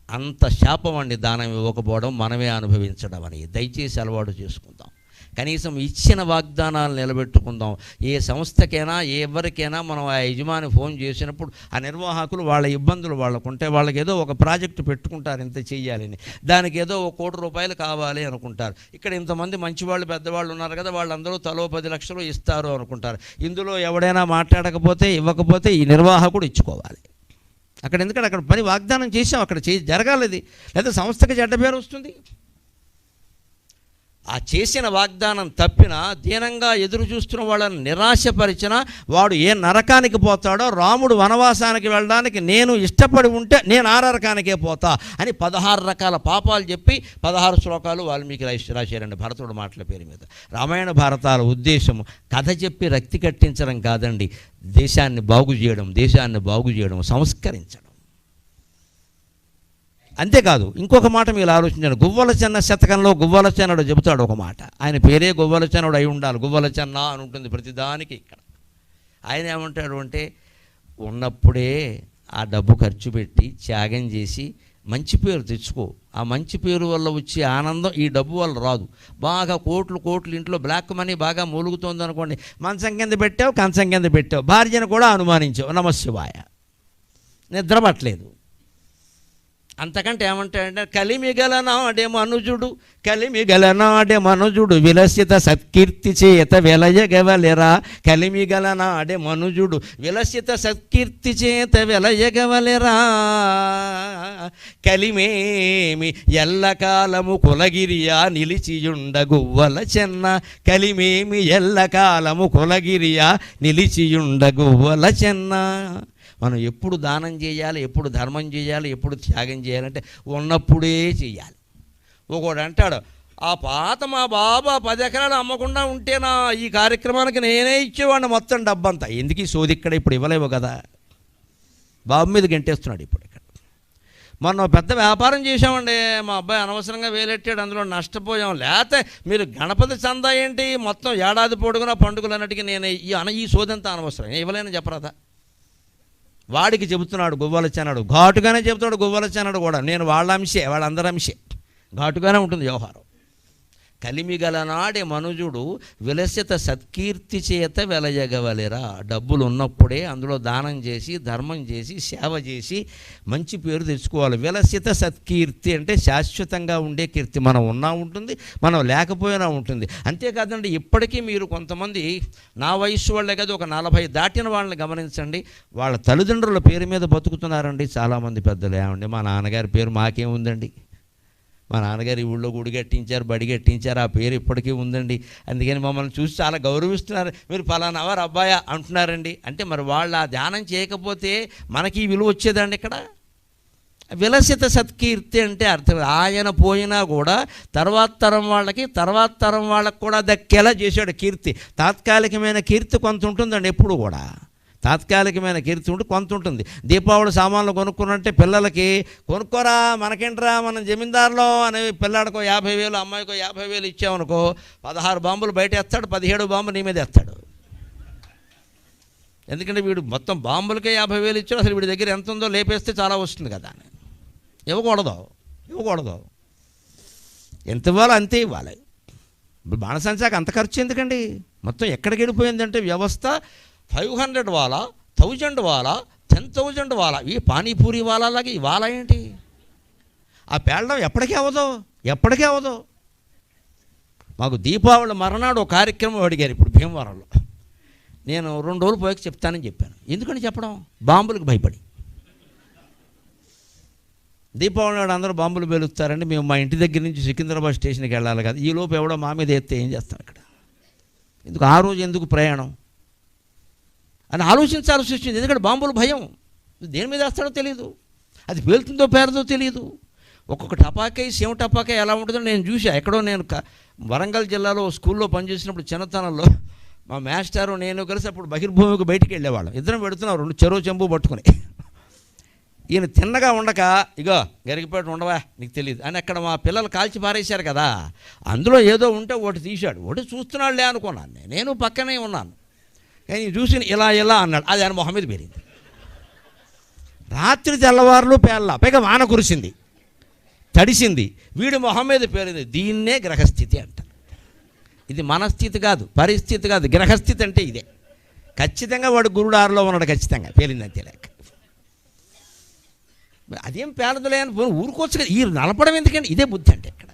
అంత శాపం అండి దానం ఇవ్వకపోవడం, మనమే అనుభవించడం అని. దయచేసి అలవాటు చేసుకుందాం. కనీసం ఇచ్చిన వాగ్దానాలు నిలబెట్టుకుందాం. ఏ సంస్థకైనా ఎవరికైనా మనం ఆ యజమాని ఫోన్ చేసినప్పుడు ఆ నిర్వాహకులు వాళ్ళ ఇబ్బందులు వాళ్ళకుంటే వాళ్ళకి ఏదో ఒక ప్రాజెక్టు పెట్టుకుంటారు, ఇంత చెయ్యాలని, దానికి ఏదో ₹1 కోటి కావాలి అనుకుంటారు. ఇక్కడ ఇంతమంది మంచివాళ్ళు పెద్దవాళ్ళు ఉన్నారు కదా, వాళ్ళందరూ తలో 10 లక్షలు ఇస్తారు అనుకుంటారు. ఇందులో ఎవడైనా మాట్లాడకపోతే ఇవ్వకపోతే ఈ నిర్వాహకుడు ఇచ్చుకోవాలి. అక్కడ ఎందుకంటే అక్కడ పని వాగ్దానం చేసాం, అక్కడ జరగాలి, లేదా సంస్థకి చెడ్డ పేరు వస్తుంది. ఆ చేసిన వాగ్దానం తప్పిన, దీనంగా ఎదురు చూస్తున్న వాళ్ళని నిరాశపరిచిన వాడు ఏ నరకానికి పోతాడో, రాముడు వనవాసానికి వెళ్ళడానికి నేను ఇష్టపడి ఉంటే నేను ఆ నరకానికే పోతా అని 16 రకాల పాపాలు చెప్పి 16 శ్లోకాలు వాల్మీకి రాశారండి భరతుడు మాటల పేరు మీద. రామాయణ భారతాల ఉద్దేశము కథ చెప్పి రక్తి కట్టించడం కాదండి, దేశాన్ని బాగు చేయడం, సంస్కరించడం. అంతేకాదు ఇంకొక మాట మీరు ఆలోచించండి. గువ్వల చెన్న శతకంలో గువ్వల చెన్నడు చెబుతాడు ఒక మాట. ఆయన పేరే గువ్వల చెన్నడు అయి ఉండాలి, గువ్వల చెన్న అని ఉంటుంది ప్రతిదానికి. ఇక్కడ ఆయన ఏమంటాడు అంటే, ఉన్నప్పుడే ఆ డబ్బు ఖర్చు పెట్టి త్యాగం చేసి మంచి పేరు తెచ్చుకో. ఆ మంచి పేరు వల్ల వచ్చే ఆనందం ఈ డబ్బు వల్ల రాదు. బాగా కోట్లు ఇంట్లో బ్లాక్ మనీ బాగా మూలుగుతోంది అనుకోండి, మంచం కింద పెట్టావు, కంచం కింద పెట్టావు, భార్యను కూడా అనుమానించావు, నమశివాయ, నిద్రపట్టలేదు. అంతకంటే ఏమంటాడంటే, కలిమిగలనాడే మనుజుడు విలసిత సత్కీర్తి చేత వెలయగవలెరా. కలిమిగలనాడే మనుజుడు విలసిత సత్కీర్తి చేత వెలయగవలెరా. కలిమేమి ఎల్లకాలము కులగిరియా నిలిచియుండ గువ్వల చెన్న. కలిమేమి ఎల్లకాలము కులగిరియా నిలిచియుండ గువ్వల చెన్న. మనం ఎప్పుడు దానం చేయాలి, ఎప్పుడు ధర్మం చేయాలి, ఎప్పుడు త్యాగం చేయాలంటే ఉన్నప్పుడే చేయాలి. ఒకడు అంటాడు, ఆ పాత మా బాబా 10 ఎకరాలు అమ్మకుండా ఉంటేనా ఈ కార్యక్రమానికి నేనే ఇచ్చేవాడిని మొత్తం డబ్బంతా. ఎందుకు ఈ సోది ఇక్కడ ఇప్పుడు ఇవ్వలేవు కదా, బాబు మీద గంటేస్తున్నాడు ఇప్పుడు. ఇక్కడ మొన్న పెద్ద వ్యాపారం చేసామండి, మా అబ్బాయి అనవసరంగా వేలెట్టాడు, అందులో నష్టపోయాం. లేకపోతే మీరు గణపతి చందా ఏంటి మొత్తం ఏడాది పొడుగున పండుగలన్నిటికీ నేను ఈ సోదంతా అనవసరం, ఇవ్వలేని చెప్పరాదా. వాడికి చెబుతున్నాడు గువ్వల చెన్నడు, ఘాటుగానే చెబుతాడు గువ్వల చెన్నడు కూడా. నేను వాళ్ళ అంశే, వాళ్ళందరి అంశే, ఘాటుగానే ఉంటుంది వ్యవహారం. కలిమిగలనాడే మనుజుడు విలసిత సత్కీర్తి చేత వెలయగవలెరా. డబ్బులు ఉన్నప్పుడే అందులో దానం చేసి, ధర్మం చేసి, సేవ చేసి మంచి పేరు తెచ్చుకోవాలి. విలసిత సత్కీర్తి అంటే శాశ్వతంగా ఉండే కీర్తి. మనం ఉన్నా ఉంటుంది, మనం లేకపోయినా ఉంటుంది. అంతేకాదండి, ఇప్పటికీ మీరు కొంతమంది నా వయసు వాళ్ళే కదా, ఒక 40 దాటిన వాళ్ళని గమనించండి, వాళ్ళ తల్లిదండ్రుల పేరు మీద బతుకుతున్నారండి చాలామంది పెద్దలు. ఏమండి, మా నాన్నగారి పేరు మాకేముందండి, మా నాన్నగారు ఈ ఊళ్ళో గుడి కట్టించారు, బడి కట్టించారు, ఆ పేరు ఇప్పటికీ ఉందండి, అందుకని మమ్మల్ని చూసి చాలా గౌరవిస్తున్నారు, మీరు ఫలానా వారు అబ్బాయా అంటున్నారండి. అంటే మరి వాళ్ళు ఆ ధ్యానం చేయకపోతే మనకి విలువ వచ్చేదండి. ఇక్కడ విలసిత సత్కీర్తి అంటే అర్థం, ఆయన పోయినా కూడా తర్వాత తరం వాళ్ళకి కూడా దక్కేలా చేశాడు కీర్తి. తాత్కాలికమైన కీర్తి కొంత ఉంటుందండి, ఎప్పుడు కూడా తాత్కాలికమైన కీర్తి ఉంటే కొంత ఉంటుంది. దీపావళి సామాన్లు కొనుక్కున్నంటే పిల్లలకి కొనుక్కోరా, మనకేంట్రా, మనం జమీందారులో అని పిల్లాడికో 50,000, అమ్మాయికో 50,000 ఇచ్చామనుకో, 16 బాంబులు బయట వేస్తాడు, 17 బాంబు నీ మీద వేస్తాడు. ఎందుకంటే వీడు మొత్తం బాంబులకే 50,000 ఇచ్చాడు, అసలు వీడి దగ్గర ఎంత ఉందో లేపేస్తే చాలా వస్తుంది కదా అని. ఇవ్వకూడదు, ఎంత ఇవ్వాలో అంతే ఇవ్వాలి. ఇప్పుడు బాణసంచాకి అంత ఖర్చు ఎందుకండి, మొత్తం ఎక్కడికి వెళ్ళిపోయిందంటే వ్యవస్థ. 500 వాలా, 1000 వాలా, 10,000 వాలా, ఈ పానీపూరి వాలాలాగా ఈ వాలా ఏంటి, ఆ పేళ్ళం ఎప్పటికీ అవ్వదు. మాకు దీపావళి మరణాడు ఒక కార్యక్రమం అడిగారు ఇప్పుడు భీమవరంలో. నేను 2 రోజులు పోయాక చెప్తానని చెప్పాను. ఎందుకని చెప్పడం, బాంబులకు భయపడి. దీపావళి నాడు అందరూ బాంబులు పేలుస్తారండి, మేము మా ఇంటి దగ్గర నుంచి సికింద్రాబాద్ స్టేషన్కి వెళ్ళాలి కదా, ఈ లోపు ఎవడో మా మీద ఎత్తే ఏం చేస్తాం ఇక్కడ, ఎందుకు ఆ రోజు ఎందుకు ప్రయాణం అని ఆలోచించాల్సి వచ్చింది. ఎందుకంటే బాంబులు భయం, దేని మీద వేస్తాడో తెలియదు, అది పేలుతుందో పేరదో తెలియదు. ఒక్కొక్క టపాకాయ, సేమ టపాకాయ ఎలా ఉంటుందో నేను చూసా. ఎక్కడో నేను వరంగల్ జిల్లాలో స్కూల్లో పనిచేసినప్పుడు చిన్నతనంలో మా మాస్టారు నేను కలిసి అప్పుడు బహిర్భూమికి బయటికి వెళ్ళేవాళ్ళం. ఇద్దరం పెడుతున్నాం 2 చెరువు చెంబు పట్టుకుని. ఈయన తిన్నగా ఉండక, ఇగో గరిగిపేట ఉండవా నీకు తెలియదు అని అక్కడ మా పిల్లలు కాల్చి పారేశారు కదా, అందులో ఏదో ఉంటే ఒకటి తీశాడు. ఒకటి చూస్తున్నాడులే అనుకున్నాను, నేను పక్కనే ఉన్నాను. కానీ చూసి ఇలా అన్నాడు, అది ఆయన మొహం మీద పేరింది. రాత్రి తెల్లవారులు పేర్లా, పైగా వాన కురిసింది, తడిసింది, వీడి మొహం మీద పేరింది. దీన్నే గ్రహస్థితి అంటారు. ఇది మనస్థితి కాదు, పరిస్థితి కాదు, గ్రహస్థితి అంటే ఇదే. ఖచ్చితంగా వాడు గురుడారులో ఉన్నాడు, ఖచ్చితంగా పేలిందంతే లేక. అదేం పేలదులే అని ఊరుకోవచ్చు కదా, ఈ నలపడం ఎందుకంటే ఇదే బుద్ధి అంటే. ఇక్కడ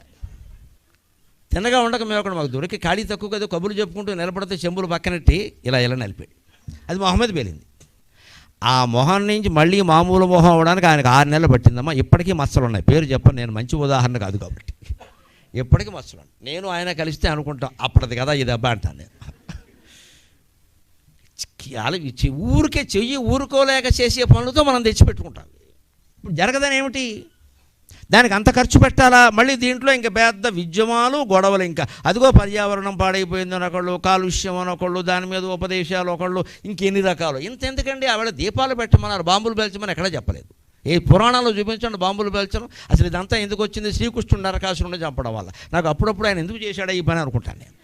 తిన్నగా ఉండక మేము అక్కడ మాకు దొరికి ఖాళీ తక్కువ కదా, కబుర్లు చెప్పుకుంటూ నిలబడితే చెంబులు పక్కనెట్టి ఇలా నలిపాడు, అది మొహం మీద పేలింది. ఆ మొహం నుంచి మళ్ళీ మామూలు మొహం అవ్వడానికి ఆయనకు 6 నెలలు పట్టిందమ్మా. ఇప్పటికీ మచ్చలు ఉన్నాయి, పేరు చెప్పను, నేను మంచి ఉదాహరణ కాదు కాబట్టి. ఎప్పటికీ మచ్చలు ఉన్నాయి. నేను ఆయన కలిస్తే అనుకుంటాం అప్పటిది కదా ఇది అబ్బా అంటాను నేను. ఊరికే చెయ్యి ఊరుకోలేక చేసే పనులతో మనం తెచ్చిపెట్టుకుంటాం. ఇప్పుడు జరగదని ఏమిటి, దానికి అంత ఖర్చు పెట్టాలా, మళ్ళీ దీంట్లో ఇంకా పెద్ద విద్యమాలు గొడవలు. ఇంకా అదిగో పర్యావరణం పాడైపోయిందని ఒకళ్ళు, కాలుష్యం అని ఒకళ్ళు, దాని మీద ఉపదేశాలు ఒకళ్ళు, ఇంకెన్ని రకాలు. ఎందుకండి ఆవిడ దీపాలు పెట్టమన్నారు, బాంబులు పేల్చమని ఎక్కడా చెప్పలేదు. ఏ పురాణాల్లో చూపించండి బాంబులు పేల్చడం. అసలు ఇదంతా ఎందుకు వచ్చింది, శ్రీకృష్ణుడు నరకాసురుడిని చంపడం వల్ల. నాకు అప్పుడప్పుడు ఆయన ఎందుకు చేశాడా ఈ పని అనుకుంటాను నేను.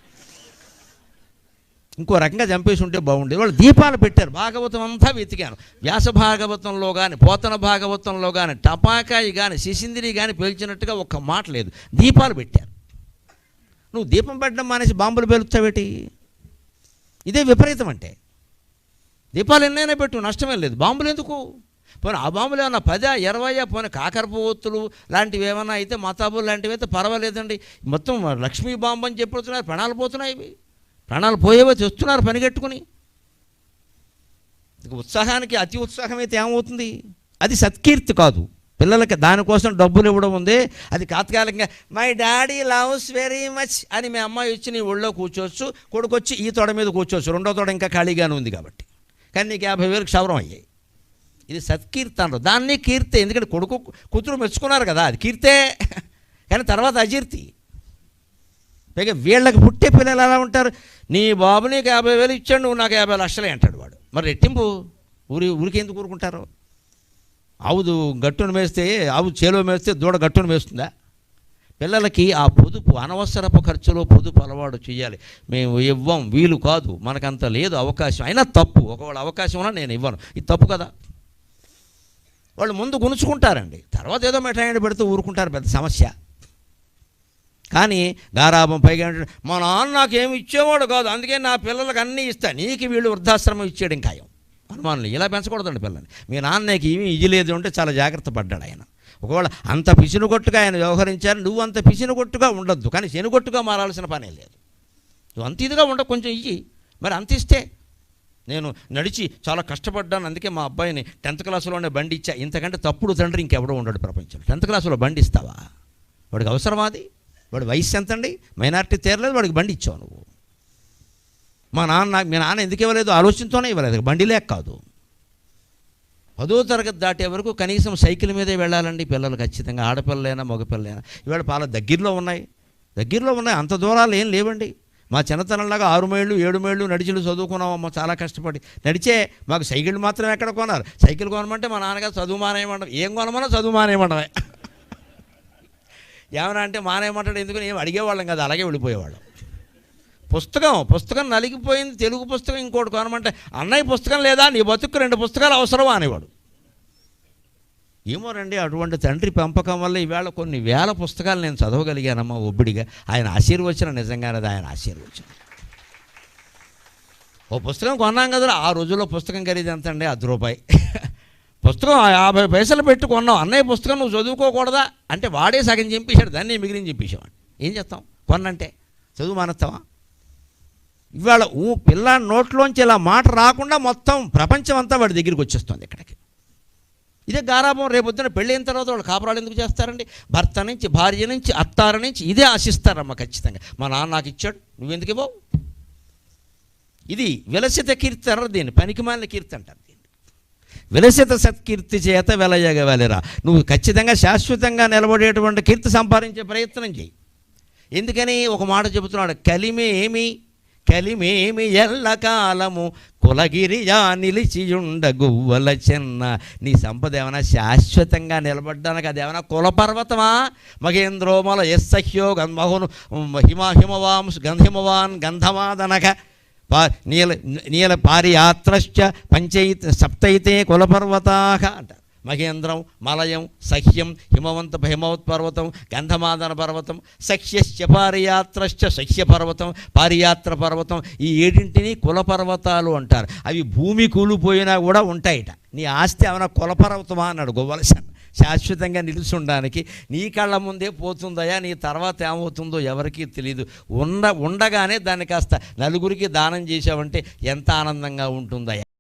ఇంకో రకంగా చంపేసి ఉంటే బాగుండేది. వాళ్ళు దీపాలు పెట్టారు. భాగవతం అంతా వెతికాను, వ్యాస భాగవతంలో కానీ, పోతన భాగవతంలో కానీ, టపాకాయి కానీ, శిశిందిరి కానీ పేల్చినట్టుగా ఒక్క మాట లేదు. దీపాలు పెట్టారు. నువ్వు దీపం పెట్టడం మానేసి బాంబులు పేలుస్తావేటి, ఇదే విపరీతం. అంటే దీపాలు ఎన్నైనా పెట్టు, నష్టమే లేదు. బాంబులు ఎందుకు, పోనీ ఆ బాంబులు ఏమన్నా 10, 20, పోనీ కాకరపు ఒత్తులు లాంటివి ఏమన్నా అయితే, మతాబులు లాంటివి అయితే పర్వాలేదండి. మొత్తం లక్ష్మీ బాంబు అని చెప్పుతున్నారు, ప్రాణాలు పోతున్నాయి. ఇవి ప్రాణాలు పోయేవో తెస్తున్నారు పనిగట్టుకుని. ఉత్సాహానికి అతి ఉత్సాహం అయితే ఏమవుతుంది, అది సత్కీర్తి కాదు. పిల్లలకి దానికోసం డబ్బులు ఇవ్వడం ఉంది, అది తాత్కాలికంగా. My daddy loves very much అని మీ అమ్మాయి వచ్చి నీ ఒళ్ళో కూర్చోవచ్చు, కొడుకు వచ్చి ఈ తోడ మీద కూర్చోవచ్చు, 2వ తోడ ఇంకా ఖాళీగానే ఉంది కాబట్టి. కానీ నీకు 50,000 క్షవరం అయ్యాయి. ఇది సత్కీర్తి అంటారు, దాన్ని కీర్తే. ఎందుకంటే కొడుకు కూతురు మెచ్చుకున్నారు కదా, అది కీర్తే. కానీ తర్వాత అజీర్తి. పైగా వీళ్ళకి పుట్టే పిల్లలు ఎలా ఉంటారు, నీ బాబు నీకు 50,000 ఇచ్చాడు, నువ్వు నాకు 50 లక్షలే అంటాడు వాడు. మరి రెట్టింపు ఊరికి ఎందుకు ఊరుకుంటారు. ఆవు గట్టును మేస్తే, ఆవు చేలో మేస్తే దూడ గట్టును మేస్తుందా. పిల్లలకి ఆ పొదుపు, అనవసరపు ఖర్చులో పొదుపు అలవాటు చేయాలి. మేము ఇవ్వం, వీలు కాదు, మనకంత లేదు అవకాశం. అయినా తప్పు, ఒకవేళ అవకాశం ఉన్నా నేను ఇవ్వను, ఇది తప్పు కదా. వాళ్ళు ముందు గునుచుకుంటారండి, తర్వాత ఏదో మిఠాయి పెడుతూ ఊరుకుంటారు, పెద్ద సమస్య. కానీ గారాబం పైగా మా నాన్న నాకేమి ఇచ్చేవాడు కాదు, అందుకే నా పిల్లలకు అన్నీ ఇస్తా, నీకు వీళ్ళు వృద్ధాశ్రమం ఇచ్చేయడం ఖాయం. అనుమానులు ఇలా పెంచకూడదండి పిల్లల్ని. మీ నాన్నకి ఏమీ ఇయ్యలేదు అంటే చాలా జాగ్రత్త పడ్డాడు ఆయన. ఒకవేళ అంత పిసినుగొట్టుగా ఆయన వ్యవహరించారు, నువ్వు అంత పిసినుగొట్టుగా ఉండొద్దు, కానీ శనుగొట్టుగా మారాల్సిన పనే లేదు. నువ్వు అంత ఇదిగా ఉండ, కొంచెం ఇయ్యి. మరి అంత ఇస్తే నేను నడిచి చాలా కష్టపడ్డాను, అందుకే మా అబ్బాయిని 10th క్లాసులోనే బండి ఇచ్చా. ఇంతకంటే తప్పుడు తండ్రి ఇంకెవడో ఉండడు ప్రపంచంలో. 10th క్లాసులో బండి ఇస్తావా? వాడికి అవసరమా అది? వాడి వయసు ఎంతండి? మైనారిటీ తీరలేదు, వాడికి బండి ఇచ్చావు నువ్వు. మీ నాన్న ఎందుకు ఇవ్వలేదు? ఆలోచనతోనే ఇవ్వలేదు, బండి లేక కాదు. 10వ తరగతి దాటే వరకు కనీసం సైకిల్ మీదే వెళ్ళాలండి పిల్లలు ఖచ్చితంగా, ఆడపిల్లలైనా మగపిల్లలైనా. ఇవాళ దగ్గరలో ఉన్నాయి, అంత దూరాలు ఏం లేవండి. మా చిన్నతనంలాగా 6 మైళ్ళు 7 మైళ్ళు నడిచిలు చదువుకున్నామమ్మ చాలా కష్టపడి. నడిచే మాకు సైకిల్ మాత్రం ఎక్కడ కొన్నారు? సైకిల్ కొనమంటే మా నాన్నగారు చదువు మానేయమంటాం. ఏం కొనమన్నా చదువు మానేయమంటమే. ఏమన్నా అంటే మానేయమంటాడు ఎందుకని ఏం అడిగేవాళ్ళం కదా, అలాగే వెళ్ళిపోయేవాళ్ళం. పుస్తకం నలిగిపోయింది, తెలుగు పుస్తకం ఇంకోటి కొనమంటే అన్నయ్య పుస్తకం లేదా, నీ బతుకు 2 పుస్తకాలు అవసరమా అనేవాడు. ఏమోనండి, అటువంటి తండ్రి పెంపకం వల్ల ఈవేళ కొన్ని వేల పుస్తకాలు నేను చదవగలిగానమ్మా ఒబ్బిడిగా. ఆయన ఆశీర్వచనం, నిజంగానే ఆయన ఆశీర్వచనం. ఓ పుస్తకం కొన్నాం కదా, ఆ రోజుల్లో పుస్తకం ఖరీదు ఎంత అండి? ₹10. పుస్తకం 50 పైసలు పెట్టి కొన్నాం. అన్నయ్య పుస్తకం నువ్వు చదువుకోకూడదా అంటే వాడే సగం చింపేశాడు, దాన్ని మిగిలిన చింపేసేవాడు. ఏం చేస్తాం? కొన్నంటే చదువు మానేస్తావా? ఇవాళ పిల్లాడి నోట్లోంచి ఇలా మాట రాకుండా మొత్తం ప్రపంచం అంతా వాడి దగ్గరికి వచ్చేస్తుంది ఇక్కడికి. ఇదే గారాబం. రేపొద్దున పెళ్ళైన తర్వాత వాళ్ళు కాపురాలు ఎందుకు చేస్తారండి? భర్త నుంచి, భార్య నుంచి, అత్తార నుంచి ఇదే ఆశిస్తారమ్మ ఖచ్చితంగా. మా నాన్న నాకు ఇచ్చాడు, నువ్వెందుకు ఇవ్వవు? ఇది విలసిత కీర్తి అన్నారు దీన్ని, పనికిమాలిన కీర్తి అంటారు దీన్ని. విలసిత సత్కీర్తి చేత వెలయగవలెరా. నువ్వు ఖచ్చితంగా శాశ్వతంగా నిలబడేటువంటి కీర్తి సంపాదించే ప్రయత్నం చేయి. ఎందుకని ఒక మాట చెబుతున్నాడు, కలిమేమి ఎల్లకాలము కులగిరియా నిలిచియుండ గువ్వల చెన్న. నీ సంపద ఏమైనా శాశ్వతంగా నిలబడ్డానికి అదేమైనా కులపర్వతమా? మహేంద్రోమల యస్సహ్యో గంధమహును హిమవాంశ గంధిమవాన్ గంధమాదనక నీల పారియాత్రశ్చ పంచైతే సప్తైతే కులపర్వతాః అంటారు. మహేంద్రం, మలయం, సహ్యం, హిమవత్ పర్వతం, గంధమాదన పర్వతం, సఖ్యశ్చ పారియాత్రశ్చ సఖ్యపర్వతం, పారియాత్ర పర్వతం. ఈ 7 కులపర్వతాలు అంటారు. అవి భూమి కూలిపోయినా కూడా ఉంటాయిట. నీ ఆస్తి ఏమైనా కులపర్వతమా అన్నాడు గోవలసన్. శాశ్వతంగా నిలుచుండడానికి నీ కళ్ళ ముందే పోతుందయా, నీ తర్వాత ఏమవుతుందో ఎవరికీ తెలియదు. ఉండగానే దాన్ని కాస్త నలుగురికి దానం చేసావంటే ఎంత ఆనందంగా ఉంటుందయా.